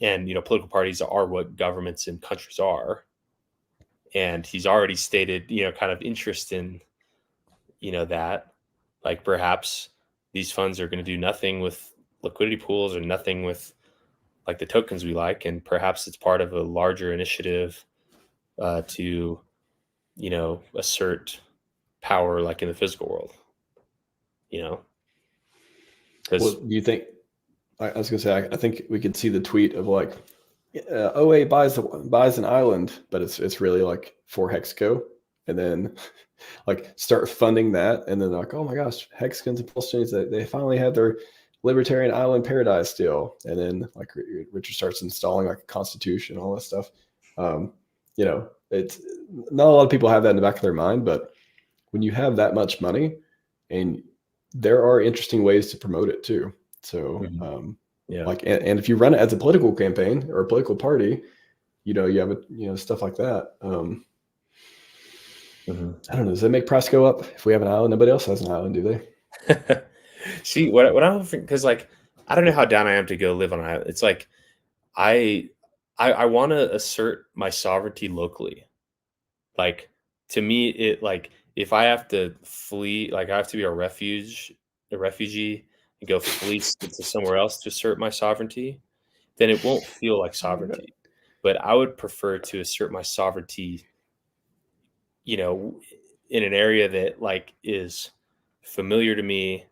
and political parties are what governments and countries are, and he's already stated kind of interest in that, like perhaps these funds are going to do nothing with liquidity pools or nothing with like the tokens we like, and perhaps it's part of a larger initiative to assert power like in the physical world. Well, do you think? I was gonna say I think we could see the tweet of like OA buys an island, but it's really like for Hexco, and then like start funding that, and then like, oh my gosh, Hexicans and PulseChains, they finally have their libertarian island paradise deal, and then like Richard starts installing like a constitution, all that stuff. It's not a lot of people have that in the back of their mind, but when you have that much money, and there are interesting ways to promote it too. So like, and if you run it as a political campaign or a political party, you have stuff like that. I don't know. Does that make price go up if we have an island? Nobody else has an island, do they? See, what I'm because like I don't know how down I am to go live on an island. It's like I want to assert my sovereignty locally. Like to me, it like if I have to flee, like I have to be a refugee, and go flee to somewhere else to assert my sovereignty, then it won't feel like sovereignty. But I would prefer to assert my sovereignty, in an area that like is familiar to me,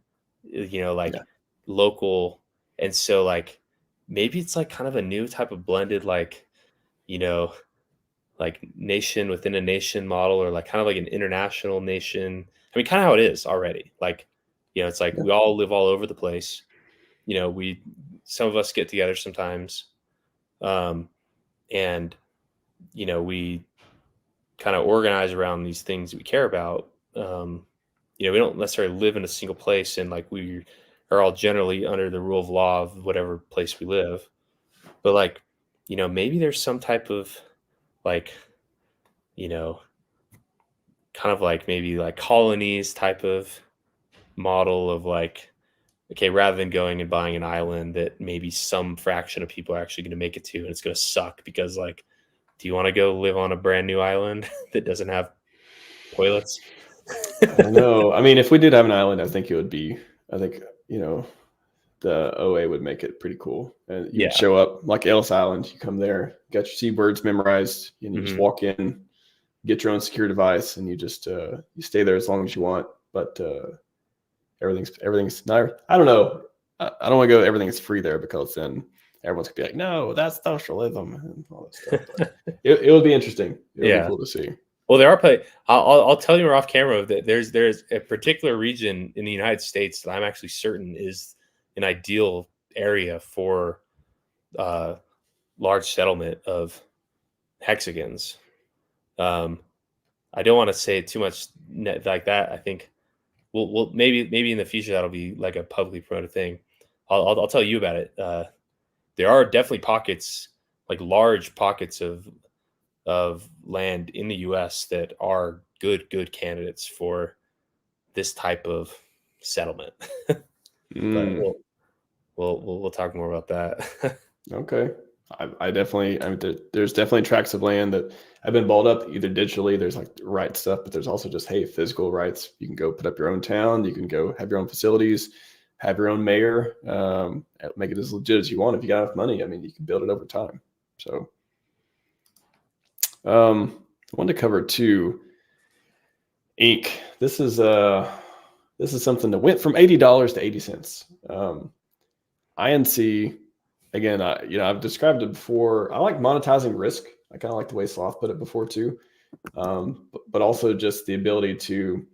local. And so like maybe it's like kind of a new type of blended like like nation within a nation model, or like kind of like an international nation. I mean, kind of how it is already. Like it's like we all live all over the place. Some of us get together sometimes, and we kind of organize around these things we care about. We don't necessarily live in a single place, and like we are all generally under the rule of law of whatever place we live. But like, maybe there's some type of like, kind of like maybe like colonies type of model of like, okay, rather than going and buying an island that maybe some fraction of people are actually going to make it to, and it's going to suck because like, do you want to go live on a brand new island that doesn't have toilets? I don't know. I mean, if we did have an island, I think it would be. I think the OA would make it pretty cool. And you would show up like Ellis Island. You come there, got your seabirds memorized, and you just walk in, get your own secure device, and you just you stay there as long as you want. But everything's not. I don't know. I don't want to go. Everything's free there because then everyone's gonna be like, no, that's socialism and all that stuff. But it would be interesting. It would be cool to see. Well, there are I'll tell you off camera that there's a particular region in the United States that I'm actually certain is an ideal area for large settlement of hexagons. I don't want to say too much like that. I think we'll maybe in the future that'll be like a publicly promoted thing. I'll tell you about it. There are definitely pockets, like large pockets of land in the U.S. that are good candidates for this type of settlement. But we'll talk more about that. Okay. I definitely, there's definitely tracts of land that have been balled up either digitally. There's like right stuff, but there's also just, hey, physical rights. You can go put up your own town. You can go have your own facilities, have your own mayor, make it as legit as you want. If you got enough money, I mean, you can build it over time. So, I wanted to cover too, ink. This is something that went from $80 to 80 cents. INC. Again, I've described it before. I like monetizing risk. I kind of like the way Sloth put it before too, but also just the ability to,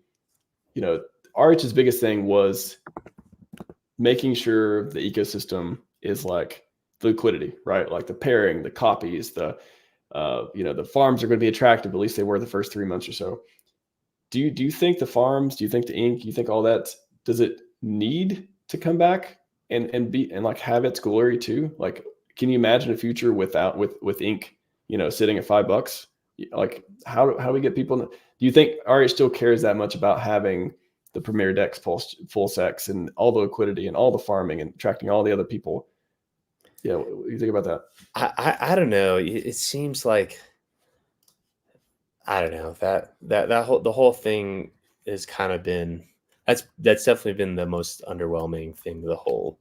RH's biggest thing was making sure the ecosystem is like the liquidity, right? Like the pairing, the copies, the farms are going to be attractive. At least they were the first 3 months or so. Do you think the farms? Do you think the ink? Do you think all that? Does it need to come back? And like have its glory too. Like, can you imagine a future with ink, sitting at $5? Like, how do we get people? Do you think RH still cares that much about having the premier DEX, PulseX, and all the liquidity and all the farming and attracting all the other people? Yeah, what do you think about that? I don't know. It seems like, I don't know, the whole thing has kind of been, that's definitely been the most underwhelming thing to the whole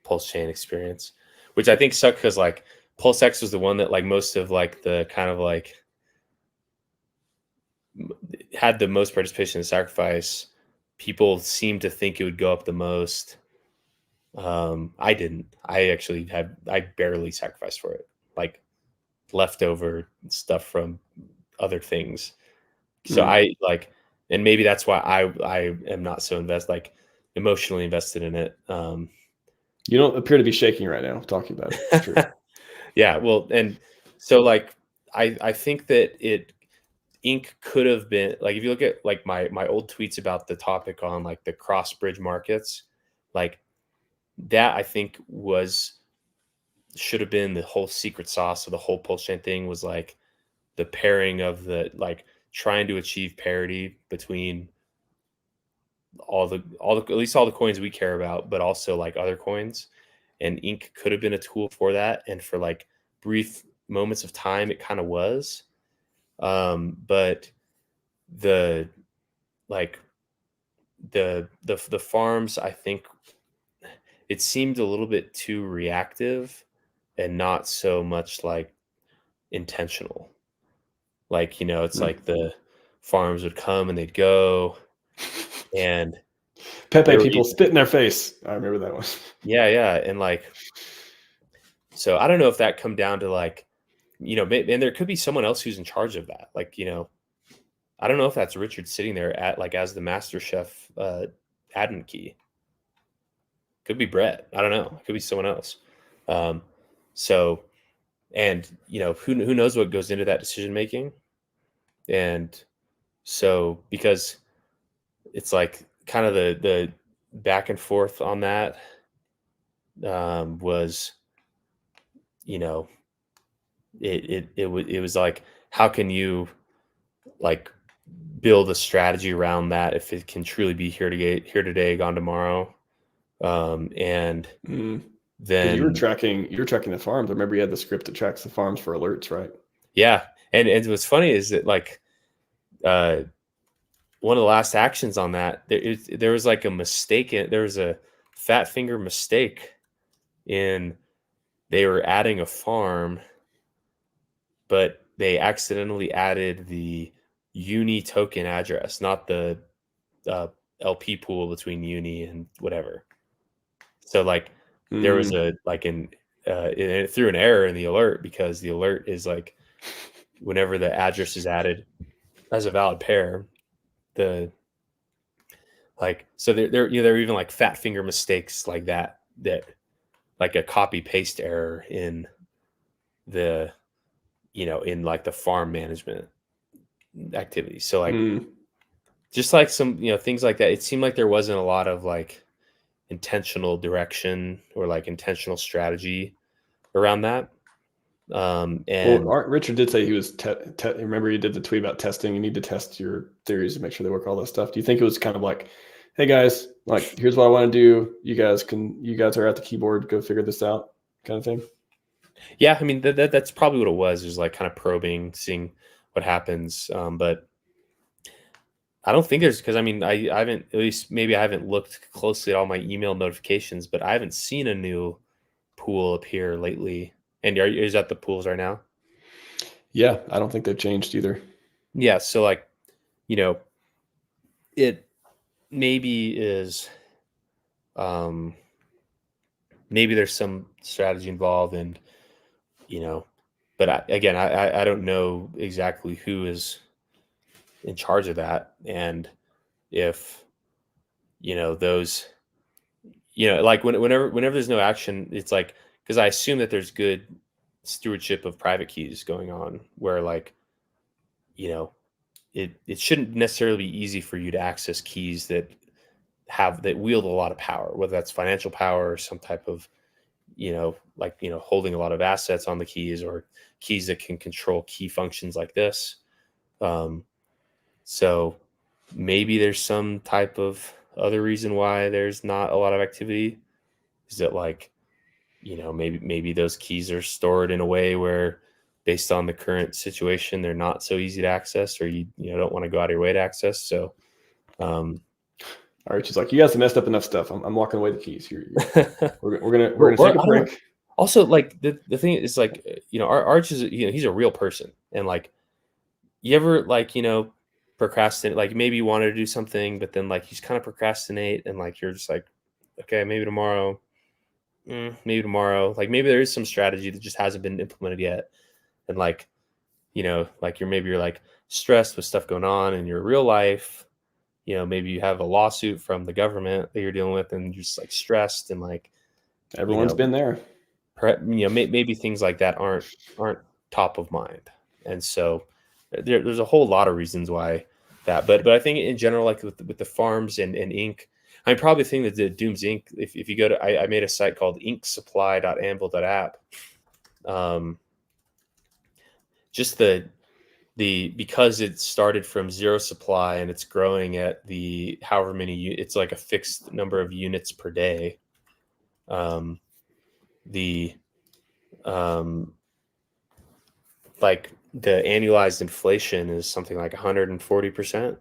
PulseChain experience, which I think sucked because like PulseX was the one that like most of like the kind of like had the most participation in sacrifice. People seemed to think it would go up the most. I didn't. I barely sacrificed for it, like leftover stuff from other things. So I like, and maybe that's why I am not so emotionally invested in it. You don't appear to be shaking right now talking about it. It's true. Yeah, well, and so like I think that ink could have been like, if you look at like my old tweets about the topic on like the cross bridge markets, like that I think should have been the whole secret sauce of the whole PulseChain thing, was like the pairing of the like trying to achieve parity between at least all the coins we care about, but also like other coins. And ink could have been a tool for that. And for like brief moments of time, it kind of was. But the farms, I think it seemed a little bit too reactive and not so much like intentional. Like, it's like the farms would come and they'd go, and Pepe people spit in their face. I remember that one. Yeah. And like, so I don't know if that come down to like, and there could be someone else who's in charge of that. Like, I don't know if that's Richard sitting there at like as the master chef admin key. Could be Brett. I don't know. It could be someone else. So, and who knows what goes into that decision making. And so, because it's like kind of the back and forth on that was, it was like, how can you like build a strategy around that if it can truly be here today, gone tomorrow. And because then you were tracking the farms. I remember you had the script that tracks the farms for alerts, right? Yeah. And what's funny is that like one of the last actions on that, there was like a mistake. There was a fat finger mistake in they were adding a farm, but they accidentally added the uni token address, not the LP pool between uni and whatever. So like there was it threw an error in the alert, because the alert is like whenever the address is added as a valid pair, so there are even like fat finger mistakes like that like a copy paste error in the in like the farm management activity. So like just like some things like that, it seemed like there wasn't a lot of like intentional direction or like intentional strategy around that. And Richard did say he was remember he did the tweet about testing. You need to test your theories to make sure they work, all that stuff. Do you think it was kind of like, hey guys, like here's what I want to do, you guys are at the keyboard, go figure this out, kind of thing? Yeah, I mean that's probably what it was. It was like kind of probing, seeing what happens. But I don't think there's, because I mean I haven't, at least maybe I haven't looked closely at all my email notifications, but I haven't seen a new pool appear lately. And is that the pools right now? Yeah, I don't think they've changed either. Yeah, so like, it maybe is, maybe there's some strategy involved, and but I don't know exactly who is in charge of that, and if those like whenever there's no action, it's like, because I assume that there's good stewardship of private keys going on, where like it shouldn't necessarily be easy for you to access keys that wield a lot of power, whether that's financial power or some type of holding a lot of assets on the keys, or keys that can control key functions like this. So maybe there's some type of other reason why there's not a lot of activity. Is that like, maybe those keys are stored in a way where, based on the current situation, they're not so easy to access, or you don't want to go out of your way to access. So, all right, she's like, you guys have messed up enough stuff. I'm walking away the keys. We're gonna take a break. Also, like the thing is, like, Arch is, he's a real person, and like, you ever like procrastinate, like maybe you wanted to do something, but then like you just kind of procrastinate, and like you're just like, okay, maybe tomorrow. Like maybe there is some strategy that just hasn't been implemented yet, and like like you're like stressed with stuff going on in your real life. Maybe you have a lawsuit from the government that you're dealing with, and you're just like stressed, and like everyone's been there. Maybe things like that aren't top of mind, and so there's a whole lot of reasons why that. But I think in general, like with the farms and ink, I mean, probably the thing that did Dooms Inc. If you go to, I made a site called inksupply.anvil.app. Just because it started from zero supply and it's growing at the however many, it's like a fixed number of units per day. Like the annualized inflation is something like 140%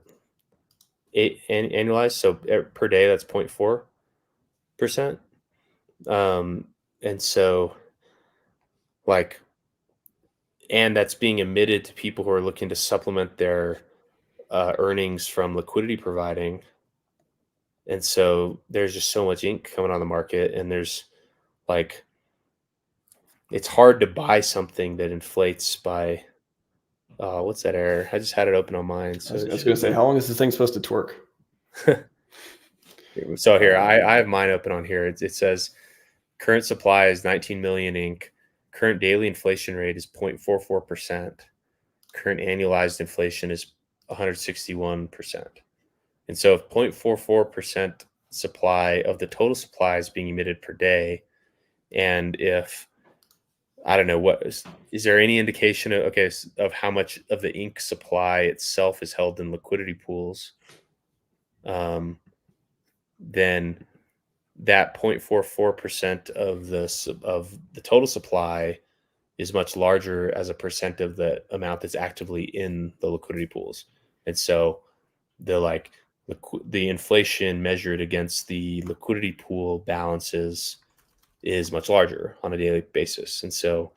annualized. So per day, that's 0.4%. And so like, and that's being emitted to people who are looking to supplement their earnings from liquidity providing. And so there's just so much ink coming on the market, and there's like, it's hard to buy something that inflates by, what's that error? I just had it open on mine. So I was going to say, how long is this thing supposed to twerk? So here, I have mine open on here. It says current supply is 19 million ink. Current daily inflation rate is 0.44%. Current annualized inflation is 161%. And so if 0.44% supply of the total supply is being emitted per day, and if I don't know is there any indication of how much of the ink supply itself is held in liquidity pools? Then that 0.44% of the total supply is much larger as a percent of the amount that's actively in the liquidity pools. And so the inflation measured against the liquidity pool balances is much larger on a daily basis. And so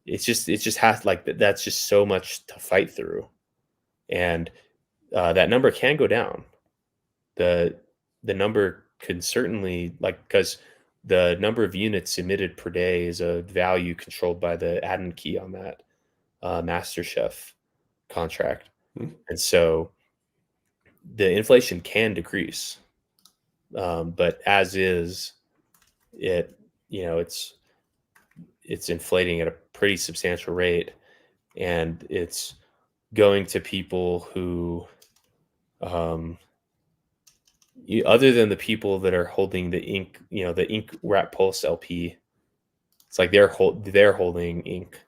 it just has that's just so much to fight through. And that number can go down. The number can certainly, because the number of units emitted per day is a value controlled by the admin key on that MasterChef contract. And so the inflation can decrease. But as is, it's inflating at a pretty substantial rate, and it's going to people who, other than the people that are holding the ink, the ink wrap pulse LP, it's like they're holding ink.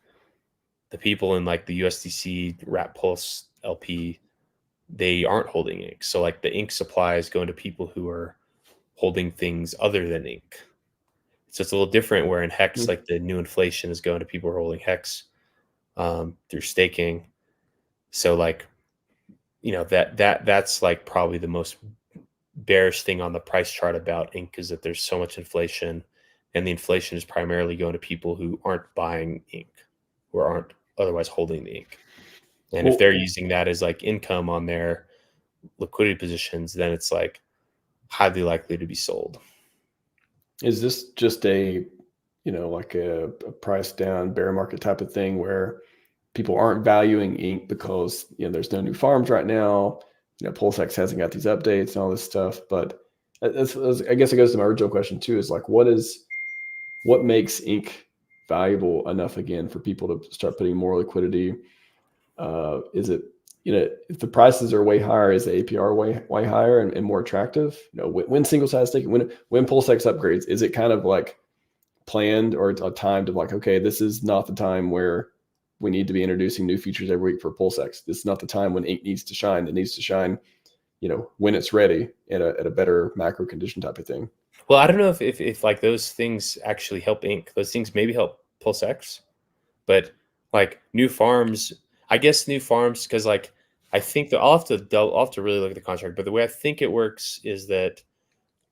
The people in like the USDC wrap pulse LP, they aren't holding ink. So like the ink supply is going to people who are holding things other than ink. So it's a little different where in Hex, like the new inflation is going to people who are holding Hex through staking. So like, that's like probably the most bearish thing on the price chart about ink is that there's so much inflation, and the inflation is primarily going to people who aren't buying ink or aren't otherwise holding the ink. And if they're using that as like income on their liquidity positions, then it's like highly likely to be sold. Is this just a price down bear market type of thing where people aren't valuing ink because there's no new farms right now? PulseX hasn't got these updates and all this stuff. But I guess it goes to my original question too, is like, what makes ink valuable enough again for people to start putting more liquidity? Is it, if the prices are way higher, is the APR way higher and more attractive? When single side staking, when PulseX upgrades, is it kind of like planned or a time to like, okay, this is not the time where we need to be introducing new features every week for PulseX. This is not the time when ink needs to shine. It needs to shine, when it's ready at a better macro condition type of thing. Well, I don't know if like those things actually help ink. Those things maybe help PulseX, but like new farms, because like I think that I'll have to really look at the contract. But the way I think it works is that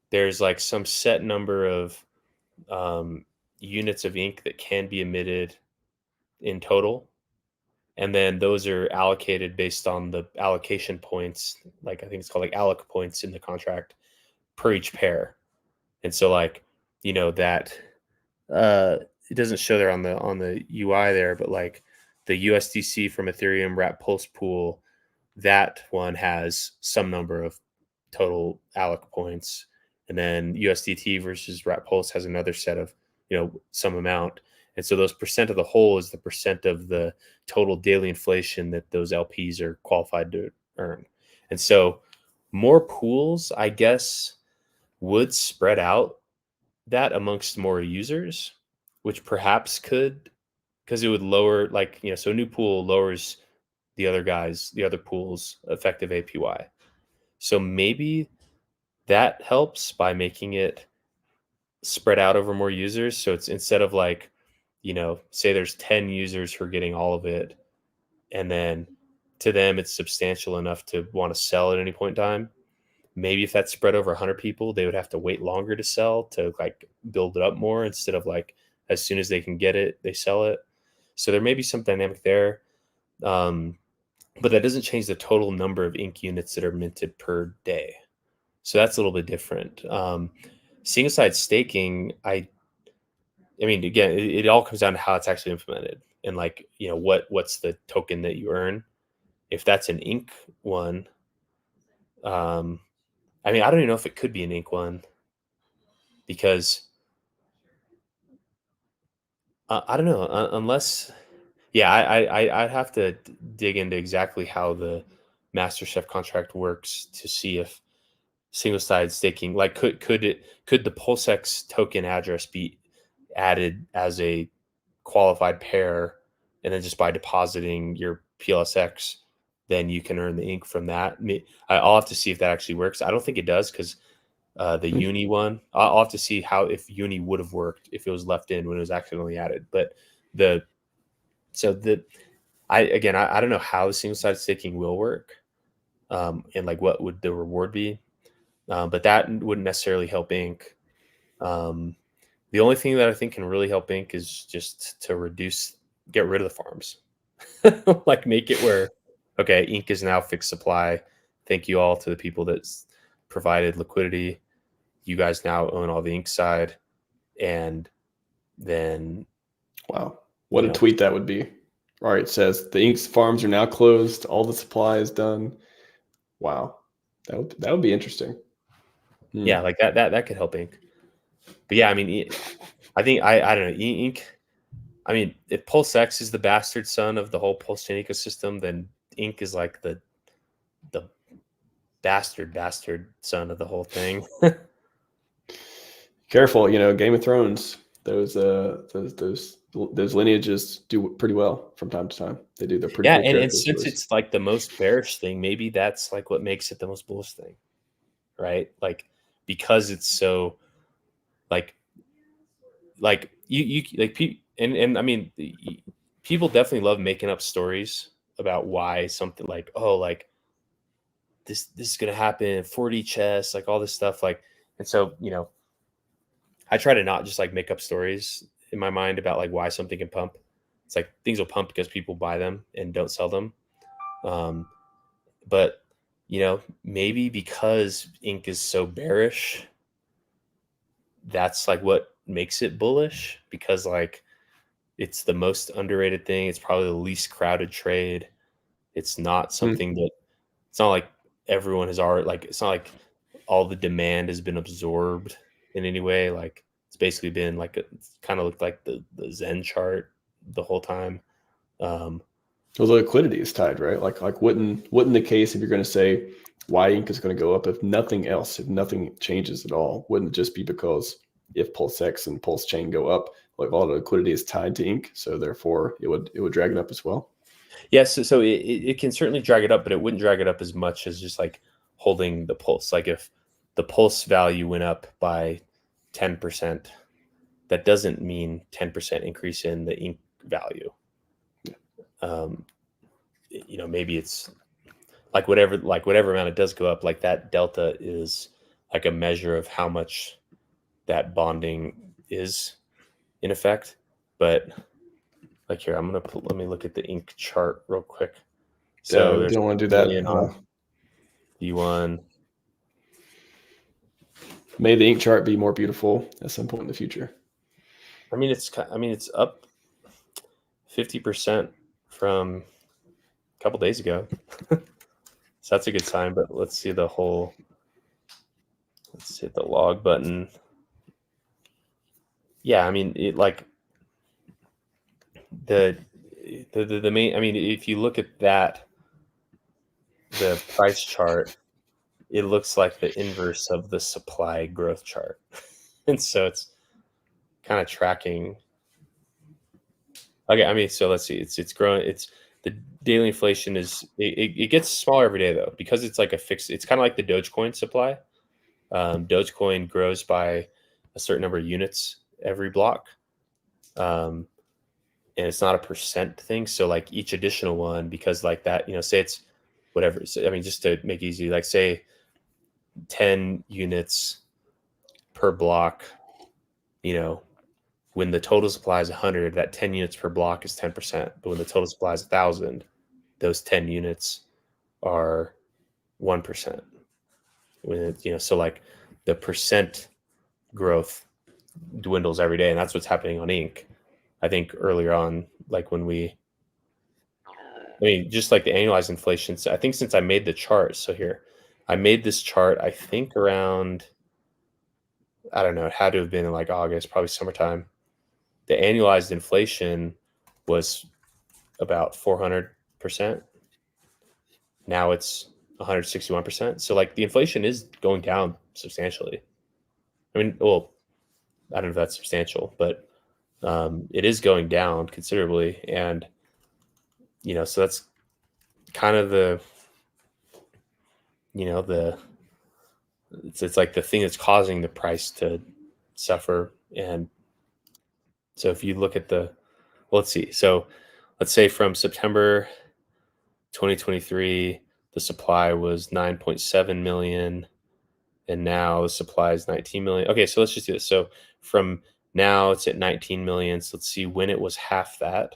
there's like some set number of units of ink that can be emitted in total, and then those are allocated based on the allocation points, like I think it's called like alloc points in the contract per each pair. And so like that it doesn't show there on the UI there, but like the USDC from Ethereum wrap pulse pool, that one has some number of total alloc points, and then USDT versus wrap pulse has another set of some amount. And so those percent of the whole is the percent of the total daily inflation that those LPs are qualified to earn. And so more pools, I guess, would spread out that amongst more users, which perhaps could, because it would lower, so a new pool lowers the other pool's effective APY. So maybe that helps by making it spread out over more users. So it's instead of like, say there's 10 users who are getting all of it, and then to them it's substantial enough to want to sell at any point in time. Maybe if that's spread over 100 people, they would have to wait longer to sell, to like build it up more, instead of like as soon as they can get it, they sell it. So there may be some dynamic there. But that doesn't change the total number of ink units that are minted per day. So that's a little bit different. Single side staking, I mean, again, it all comes down to how it's actually implemented, and like, what's the token that you earn. If that's an ink one, I mean, I don't even know if it could be an ink one, because I don't know, unless, I'd have to dig into exactly how the MasterChef contract works to see if single side staking, like could the PulseX token address be added as a qualified pair, and then just by depositing your PLSX, then you can earn the ink from that. I'll have to see if that actually works. I don't think it does, because the uni one, I'll have to see how, if uni would have worked if it was left in when it was accidentally added. But I don't know how the single sided staking will work, and like what would the reward be, but that wouldn't necessarily help ink. The only thing that I think can really help ink is just to get rid of the farms. Like make it where, okay, ink is now fixed supply. Thank you all to the people that provided liquidity. You guys now own all the ink side. And then, wow, what a tweet that would be. All right, it says the ink farms are now closed. All the supply is done. Wow, that would be interesting. Yeah, like that could help ink. But yeah, I mean, I think I don't know, ink. I mean, if PulseX is the bastard son of the whole PulseChain ecosystem, then ink is like the bastard son of the whole thing. Careful, Game of Thrones. Those lineages do pretty well from time to time. They do. They're pretty cool and characters. since it's like the most bearish thing, maybe that's like what makes it the most bullish thing, right? Like because it's so like you like people, and I mean, people definitely love making up stories about why something like, oh, like this is gonna happen, 4D chess, like all this stuff, like, and so I try to not just like make up stories in my mind about like why something can pump. It's like things will pump because people buy them and don't sell them. But maybe because ink is so bearish, that's like what makes it bullish, because like it's the most underrated thing. It's probably the least crowded trade. It's not something that, it's not like everyone has already, like, it's not like all the demand has been absorbed in any way. Like it's basically been like it's kind of looked like the Zen chart the whole time. Well, the liquidity is tied, right? Like wouldn't the case, if you're going to say why ink is going to go up, if nothing changes at all, wouldn't it just be because if PulseX and PulseChain go up, like all the liquidity is tied to ink, so therefore it would drag it up as well? Yes, so it can certainly drag it up, but it wouldn't drag it up as much as just like holding the pulse. Like if the pulse value went up by 10%, that doesn't mean 10% increase in the ink value. Maybe it's like whatever amount it does go up, like that delta is like a measure of how much that bonding is in effect. But like here, let me look at the ink chart real quick. So you don't want to do that. on D1. May the ink chart be more beautiful at some point in the future. I mean, it's up 50% from a couple days ago. So that's a good sign, but let's see let's hit the log button. Yeah, I mean, it like the main, I mean, if you look at that, the price chart, it looks like the inverse of the supply growth chart. And so it's kind of tracking. Okay, I mean, so let's see, it's growing. It's the daily inflation is it gets smaller every day though, because it's like a fixed. It's kind of like the Dogecoin supply. Dogecoin grows by a certain number of units every block, and it's not a percent thing. So like each additional one, because like that, say it's whatever. So, I mean, just to make it easy, like say 10 units per block. When the total supply is 100, that 10 units per block is 10%. But when the total supply is 1,000, those 10 units are 1%. So like the percent growth dwindles every day, and that's what's happening on ink. I think earlier on, like just like the annualized inflation. So I think since I made the chart, so here, I made this chart, I think around, I don't know, it had to have been in like August, probably summertime. The annualized inflation was about 400%. Now it's 161%. So like the inflation is going down substantially. I mean, well, I don't know if that's substantial, but it is going down considerably. And, so that's kind of it's like the thing that's causing the price to suffer. And so if you look at let's see. So let's say from September 2023, the supply was 9.7 million, and now the supply is 19 million. Okay, so let's just do this. So from now it's at 19 million. So let's see when it was half that.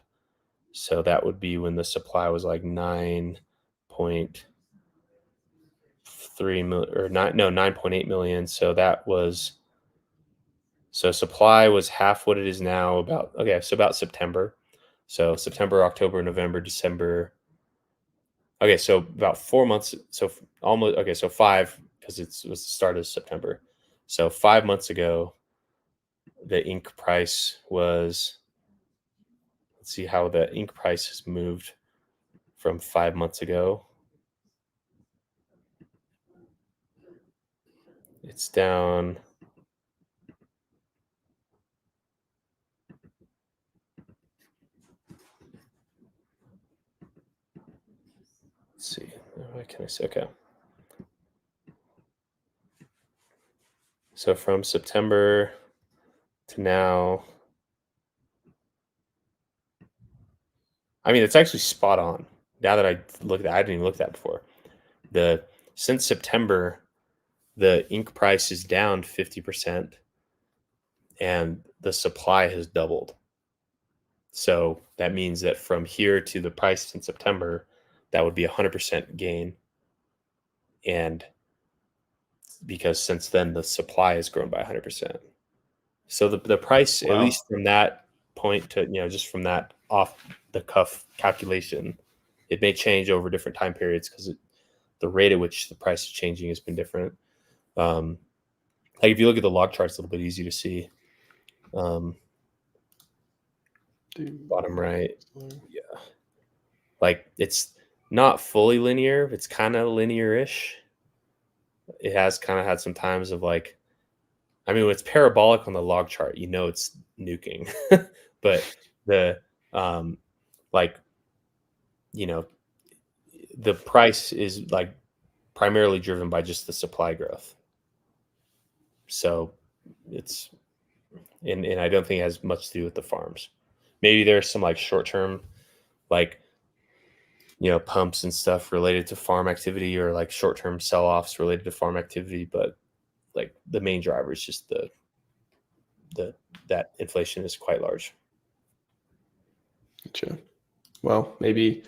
So that would be when the supply was like 9.3 million, or 9.8 million. So supply was half what it is now, about September. So September, October, November, December. Okay, so about 4 months. So almost, okay, so 5, because it was the start of September. So 5 months ago, the ink price was, let's see how the ink price has moved from 5 months ago. It's down. Let's see. What can I say? Okay. So from September to now, I mean, it's actually spot on. Now that I look at that, I didn't even look at that before. Since September, the ink price is down 50%, and the supply has doubled. So that means that from here to the price in September, that would be 100% gain. And because since then the supply has grown by 100%. So the price, Wow. at least from that point to, just from that off the cuff calculation, it may change over different time periods because the rate at which the price is changing has been different. Like if you look at the log chart, it's a little bit easy to see. Bottom right. Yeah. Like it's not fully linear. It's kind of linear-ish. It has kind of had some times of like, I mean, when it's parabolic on the log chart, it's nuking. But the the price is like primarily driven by just the supply growth. So it's and I don't think it has much to do with the farms. Maybe there's some like short-term like pumps and stuff related to farm activity, or like short-term sell-offs related to farm activity, but like the main driver is just that inflation is quite large. Gotcha. Well, maybe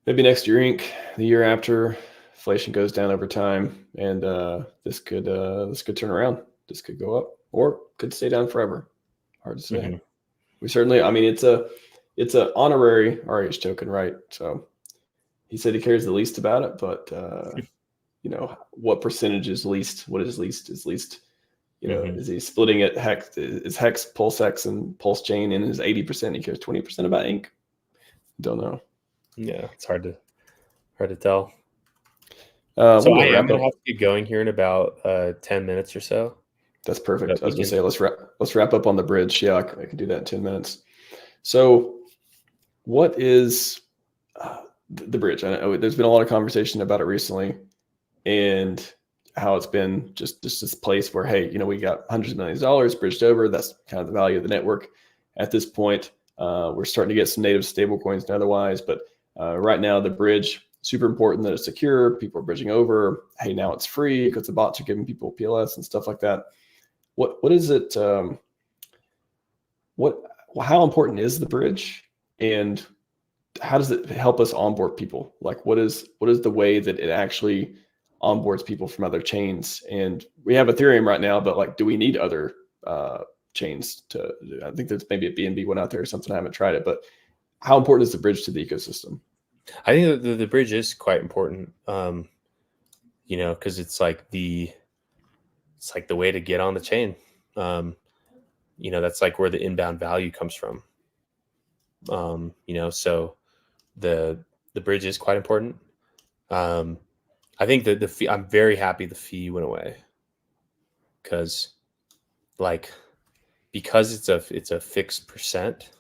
next year, Inc. The year after, inflation goes down over time, and this could turn around. This could go up, or could stay down forever. Hard to say. Mm-hmm. We certainly, I mean, it's a honorary RH token, right? So he said he cares the least about it, but what percentage is least? What is least is least. Is he splitting it? Is Hex, PulseX, and PulseChain in his 80%? He cares 20% about ink. Don't know. Yeah, it's hard to tell. So I'm gonna have to get going here in about 10 minutes or so. That's perfect. I was gonna say let's wrap up on the bridge. Yeah, I can do that in 10 minutes. So, what is the bridge? I know there's been a lot of conversation about it recently, and how it's been just this place where, hey, we got hundreds of millions of dollars bridged over. That's kind of the value of the network at this point. We're starting to get some native stable coins and otherwise, but right now the bridge, super important that it's secure. People are bridging over. Hey, now it's free because the bots are giving people PLS and stuff like that. What is it? How important is the bridge, and how does it help us onboard people? Like, what is the way that it actually onboards people from other chains? And we have Ethereum right now, but like, do we need other chains to? I think there's maybe a BNB one out there or something. I haven't tried it, but how important is the bridge to the ecosystem? I think the bridge is quite important, because it's like the way to get on the chain. That's like where the inbound value comes from. So the bridge is quite important. I think that the fee, I'm very happy the fee went away, because like because it's a fixed percent.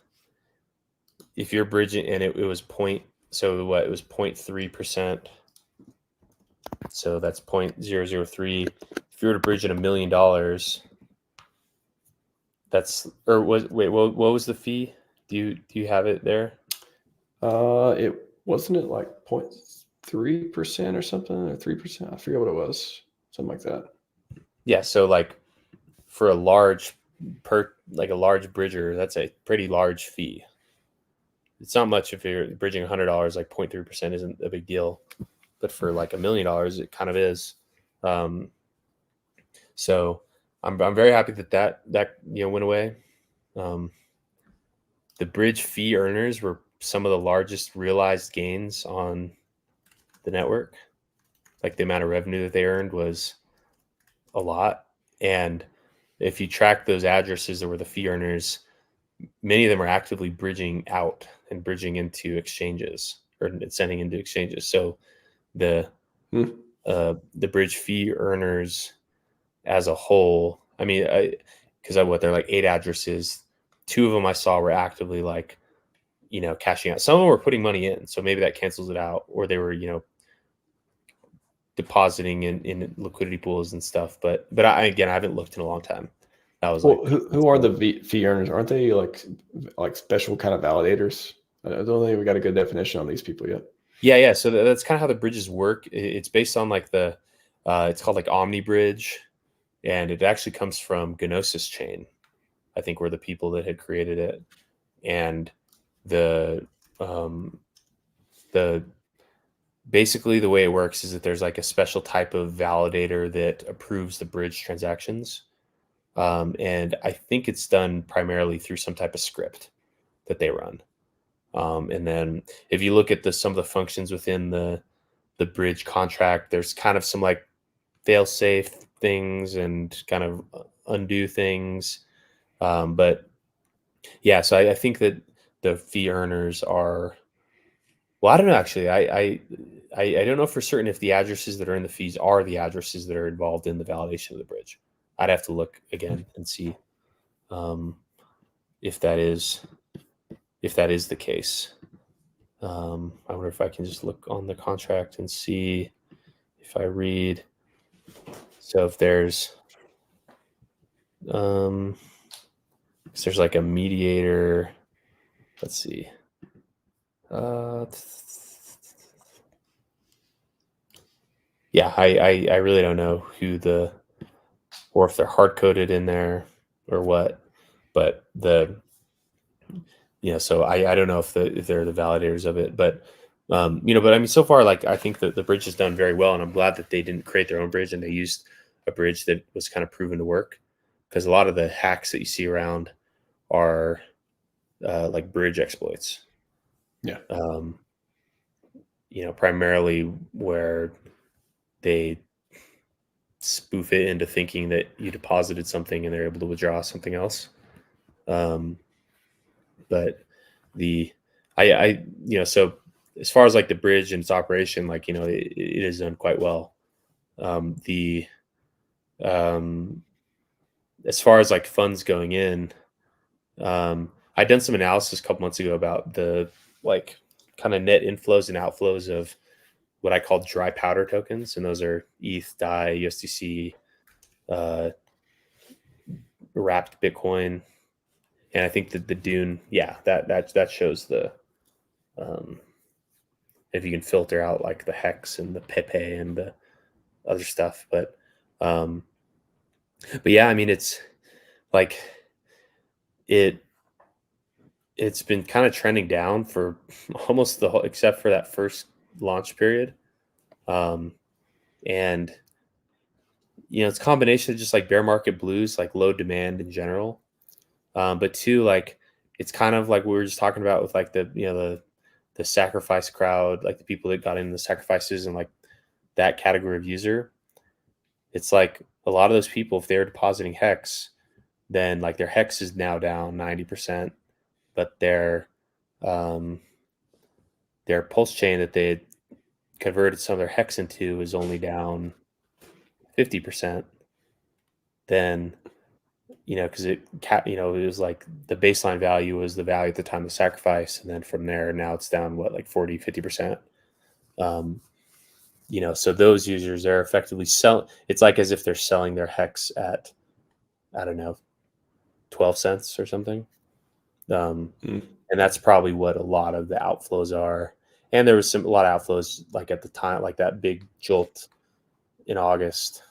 If you're bridging and it was it was 0.3%. So that's 0.003. If you were to bridge at $1 million, what was the fee? Do you have it there? It wasn't it like 0.3% or something, or 3%. I forget what it was. Something like that. Yeah. So like for a large bridger, that's a pretty large fee. It's not much if you're bridging $100, like 0.3% isn't a big deal. But for like $1 million, it kind of is. So I'm very happy that went away. The bridge fee earners were some of the largest realized gains on the network. Like the amount of revenue that they earned was a lot. And if you track those addresses that were the fee earners, many of them are actively bridging out and bridging into exchanges or sending into exchanges. So the bridge fee earners as a whole, I mean, because they're like 8 addresses. 2 of them I saw were actively like, cashing out. Some of them were putting money in, so maybe that cancels it out, or they were, depositing in liquidity pools and stuff. But I haven't looked in a long time. That was who are the fee earners? Aren't they like special kind of validators? I don't think we got a good definition on these people yet. Yeah. So that's kind of how the bridges work. It's based on like it's called like Omni Bridge, and it actually comes from Gnosis Chain, I think, were the people that had created it. And basically the way it works is that there's like a special type of validator that approves the bridge transactions. And I think it's done primarily through some type of script that they run. And then if you look at some of the functions within the bridge contract, there's kind of some like fail-safe things and kind of undo things. But yeah, so I think that the fee earners are, well, I don't know, actually. I don't know for certain if the addresses that are in the fees are the addresses that are involved in the validation of the bridge. I'd have to look again and see if that is the case. I wonder if I can just look on the contract and see if I read. So if there's like a mediator, let's see. Yeah, I really don't know or if they're hard coded in there or what, but so I don't know if they're the validators of it, but but I mean, so far, like, I think that the bridge has done very well, and I'm glad that they didn't create their own bridge and they used a bridge that was kind of proven to work, because a lot of the hacks that you see around are like bridge exploits. Yeah. Primarily where they spoof it into thinking that you deposited something and they're able to withdraw something else. But so as far as like the bridge and its operation, like, it is done quite well. As far as like funds going in, I'd done some analysis a couple months ago about the like kind of net inflows and outflows of what I call dry powder tokens, and those are ETH, DAI, USDC, wrapped Bitcoin, and I think that the Dune, that shows the if you can filter out like the hex and the Pepe and the other stuff, but yeah, I mean, it's like it's been kind of trending down for almost the whole, except for that first launch period. And it's a combination of just like bear market blues, like low demand in general. But 2, like, it's kind of like we were just talking about with like the sacrifice crowd, like the people that got into the sacrifices and like that category of user. It's like a lot of those people, if they're depositing hex, then like their hex is now down 90%, but their PulseChain that they had converted some of their hex into is only down 50%. Then because it was like the baseline value was the value at the time of sacrifice, and then from there now it's down like 40-50%. So those users are effectively it's like as if they're selling their hex at, I don't know, 12 cents or something. And that's probably what a lot of the outflows are. And there was a lot of outflows like at the time, like that big jolt in August.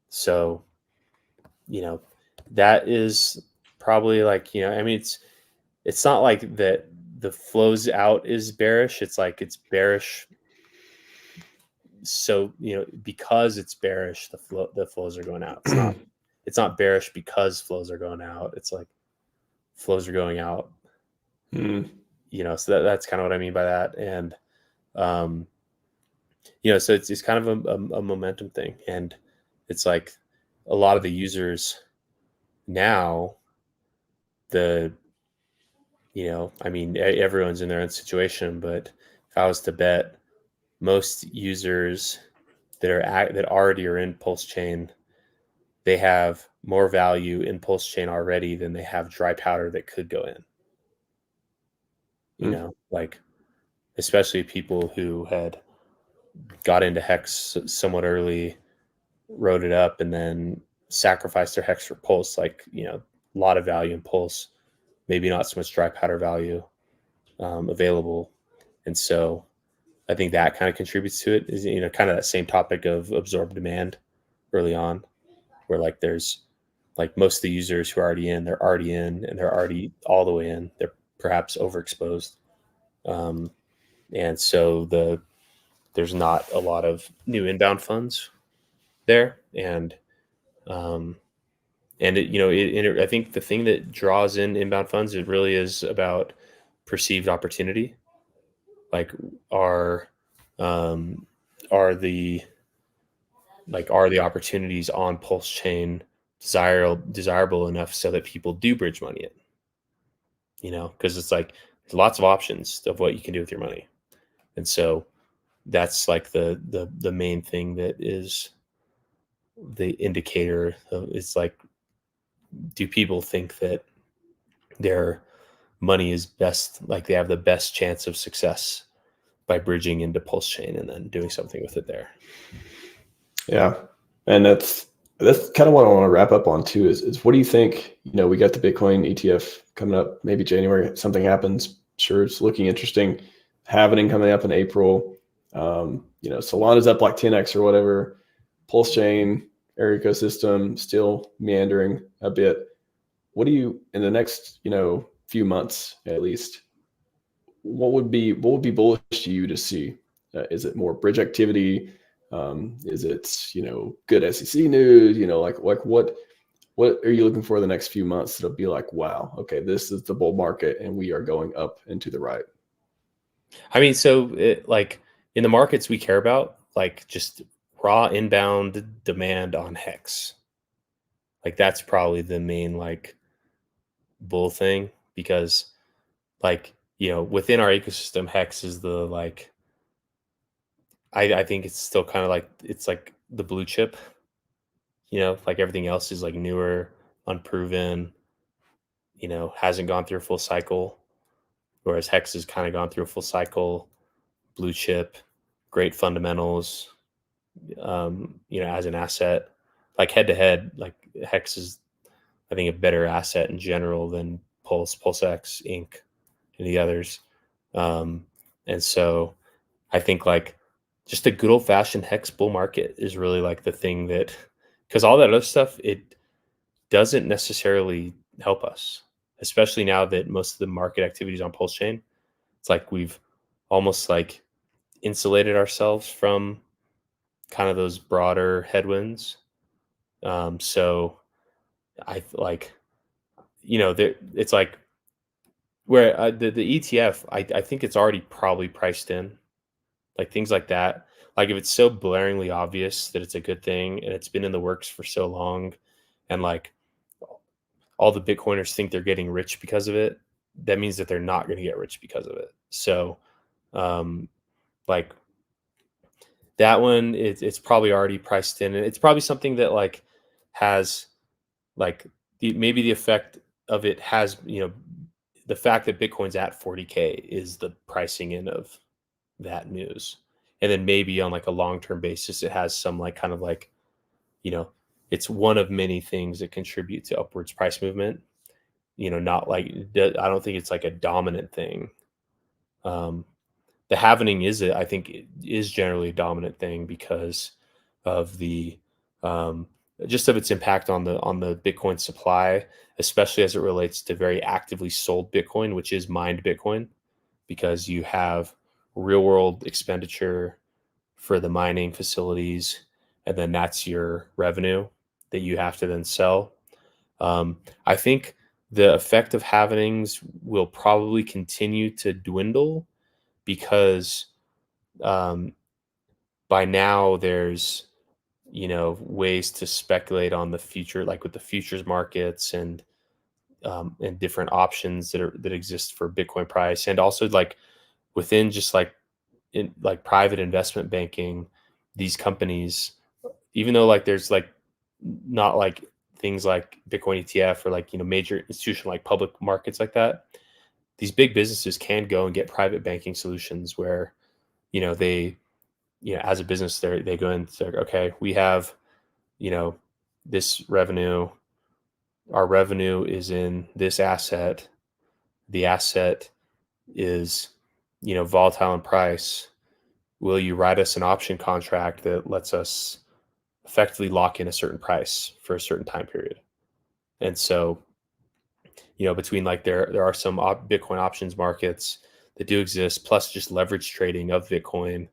So, that is probably like, I mean, it's not like that the flows out is bearish. It's like it's bearish. So, because it's bearish, the flows are going out. It's not bearish because flows are going out. It's like flows are going out. So that's kind of what I mean by that. And, so it's kind of a momentum thing. And it's like a lot of the users now, I mean, everyone's in their own situation, but if I was to bet, most users that already are in PulseChain, they have more value in PulseChain already than they have dry powder that could go in. Like especially people who had got into Hex somewhat early, wrote it up, and then sacrificed their Hex for Pulse. Like, a lot of value in Pulse, maybe not so much dry powder value available. And so I think that kind of contributes to it, is, kind of that same topic of absorbed demand early on, where like there's like most of the users who are already in, they're already in and they're already all the way in. They're perhaps overexposed. And so there's not a lot of new inbound funds there. And I think the thing that draws in inbound funds, it really is about perceived opportunity. Like are the opportunities on PulseChain desirable enough so that people do bridge money in? Because it's like there's lots of options of what you can do with your money, and so that's like the main thing that is the indicator of, it's like, do people think that their money is best, like they have the best chance of success by bridging into PulseChain and then doing something with it there? Yeah. And that's kind of what I want to wrap up on too, is what do you think? We got the Bitcoin ETF coming up, maybe January, something happens. Sure. It's looking interesting. Halving coming up in April. Solana's up like 10x or whatever. PulseChain, our ecosystem still meandering a bit. What do you, in the next, few months at least, what would be bullish to you to see? Is it more bridge activity? Is it, good SEC news? Like what are you looking for the next few months that'll be like, wow, okay, this is the bull market and we are going up and to the right? I mean, so like in the markets we care about, like just raw inbound demand on Hex. Like that's probably the main like bull thing, because like, within our ecosystem, Hex is the like, I think it's still kind of like, it's like the blue chip, like everything else is like newer, unproven, hasn't gone through a full cycle. Whereas Hex has kind of gone through a full cycle, blue chip, great fundamentals, as an asset, like head to head, like Hex is, I think, a better asset in general than PulseX, Inc., and the others. And so I think like just a good old fashioned Hex bull market is really like the thing that, because all that other stuff, it doesn't necessarily help us, especially now that most of the market activities on PulseChain, it's like we've almost like insulated ourselves from kind of those broader headwinds. So I like, it's like where the ETF, I think it's already probably priced in, like things like that. Like if it's so blaringly obvious that it's a good thing and it's been in the works for so long, and like all the Bitcoiners think they're getting rich because of it, that means that they're not going to get rich because of it. So, like that one, it's probably already priced in, and it's probably something that like has like maybe the effect of it has, the fact that Bitcoin's at 40K is the pricing in of that news. And then maybe on like a long-term basis, it has some like kind of like, it's one of many things that contribute to upwards price movement. Not like, I don't think it's like a dominant thing. The halvening I think is generally a dominant thing because of the just of its impact on the Bitcoin supply, especially as it relates to very actively sold Bitcoin, which is mined Bitcoin, because you have real world expenditure for the mining facilities, and then that's your revenue that you have to then sell. I think the effect of halvenings will probably continue to dwindle because by now there's ways to speculate on the future, like with the futures markets and different options that exist for Bitcoin price, and also like within just like in like private investment banking, these companies, even though like there's like not like things like Bitcoin ETF or like major institutional like public markets like that, these big businesses can go and get private banking solutions where they as a business they go and say, okay, we have this revenue, our revenue is in this asset, the asset is volatile in price, will you write us an option contract that lets us effectively lock in a certain price for a certain time period? And so between like there are some Bitcoin options markets that do exist, plus just leverage trading of Bitcoin,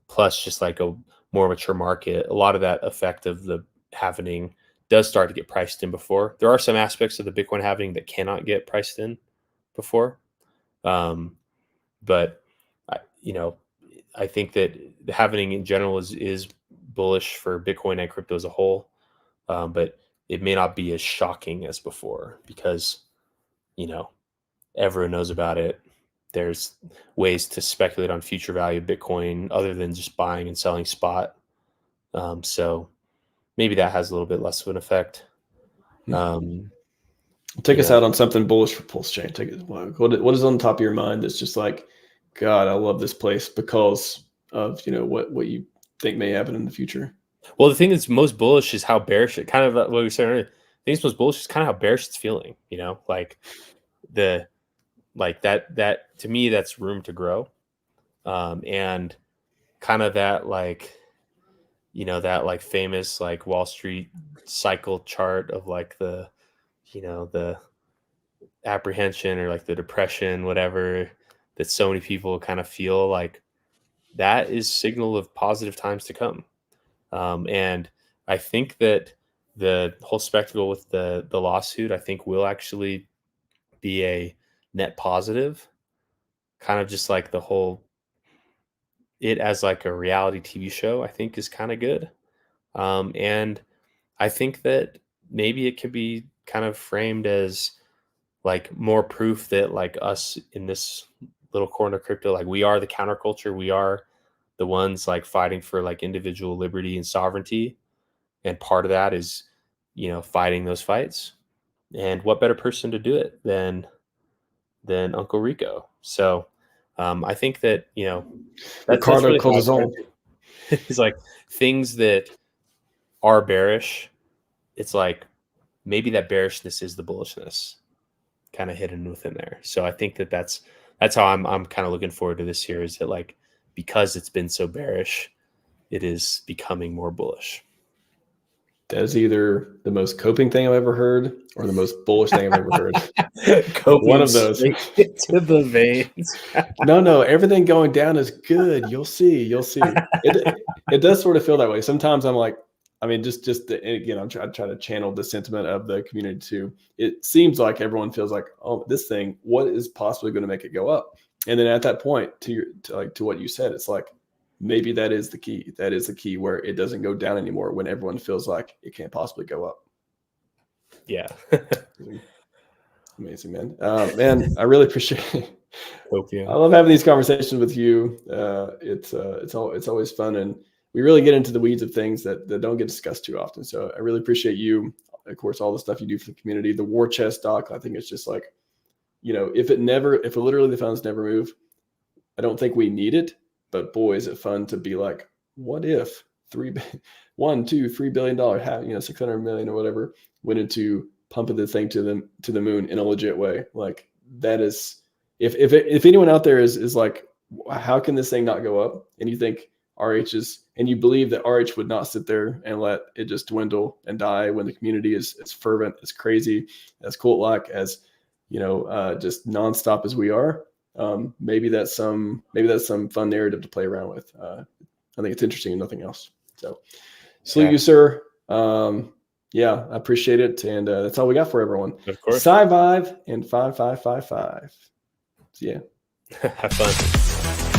plus just like a more mature market, a lot of that effect of the halvening does start to get priced in before. There are some aspects of the Bitcoin halvening that cannot get priced in before. But I think that the halvening in general is bullish for Bitcoin and crypto as a whole. But it may not be as shocking as before because, everyone knows about it. There's ways to speculate on future value of Bitcoin other than just buying and selling spot. So maybe that has a little bit less of an effect. Take us out on something bullish for PulseChain. Take it. What is on the top of your mind that's just like, God, I love this place because of what you think may happen in the future? Well, the thing that's most bullish is how bearish it kind of what we were saying earlier. The thing that's most bullish is kind of how bearish it's feeling. That to me, that's room to grow, and kind of that that like famous like Wall Street cycle chart of like the apprehension or like the depression, whatever, that so many people kind of feel like that is signal of positive times to come. And I think that the whole spectacle with the lawsuit, I think will actually be a net positive, kind of just like the whole, it as like a reality TV show, I think is kind of good. And I think that maybe it could be kind of framed as like more proof that like us in this little corner of crypto, like we are the counterculture. We are the ones like fighting for like individual liberty and sovereignty. And part of that is, fighting those fights. And what better person to do it than Uncle Rico? So I think that, that's Ricardo really calls his own. it's like things that are bearish. It's like maybe that bearishness is the bullishness kind of hidden within there. So I think that that's how I'm kind of looking forward to this year, is that like, because it's been so bearish, it is becoming more bullish. That is either the most coping thing I've ever heard or the most bullish thing I've ever heard. One of those. To the veins. No, everything going down is good. You'll see. It does sort of feel that way. Sometimes I'm like, again, I'm trying to channel the sentiment of the community too. It seems like everyone feels like, oh, this thing, what is possibly going to make it go up? And then at that point, to what you said, it's like, maybe that is the key. That is the key where it doesn't go down anymore when everyone feels like it can't possibly go up. Yeah. Amazing, man. Man, I really appreciate it. Hope you. I love having these conversations with you. It's always fun, and we really get into the weeds of things that don't get discussed too often. So I really appreciate you of course, all the stuff you do for the community, the war chest doc. I think it's just like, if literally the funds never move, I don't think we need it. But boy, is it fun to be like, what if $3 billion, $600 million or whatever went into pumping the thing to the moon in a legit way? Like, that is, if anyone out there is like, how can this thing not go up? And you think RH and you believe that RH would not sit there and let it just dwindle and die when the community is as fervent, as crazy, as cult-like, as just nonstop as we are. Maybe that's some fun narrative to play around with. I think it's interesting and nothing else. So salute you, sir. Yeah, I appreciate it. And that's all we got for everyone. Of course. Scivive and 5555. See ya. Have fun.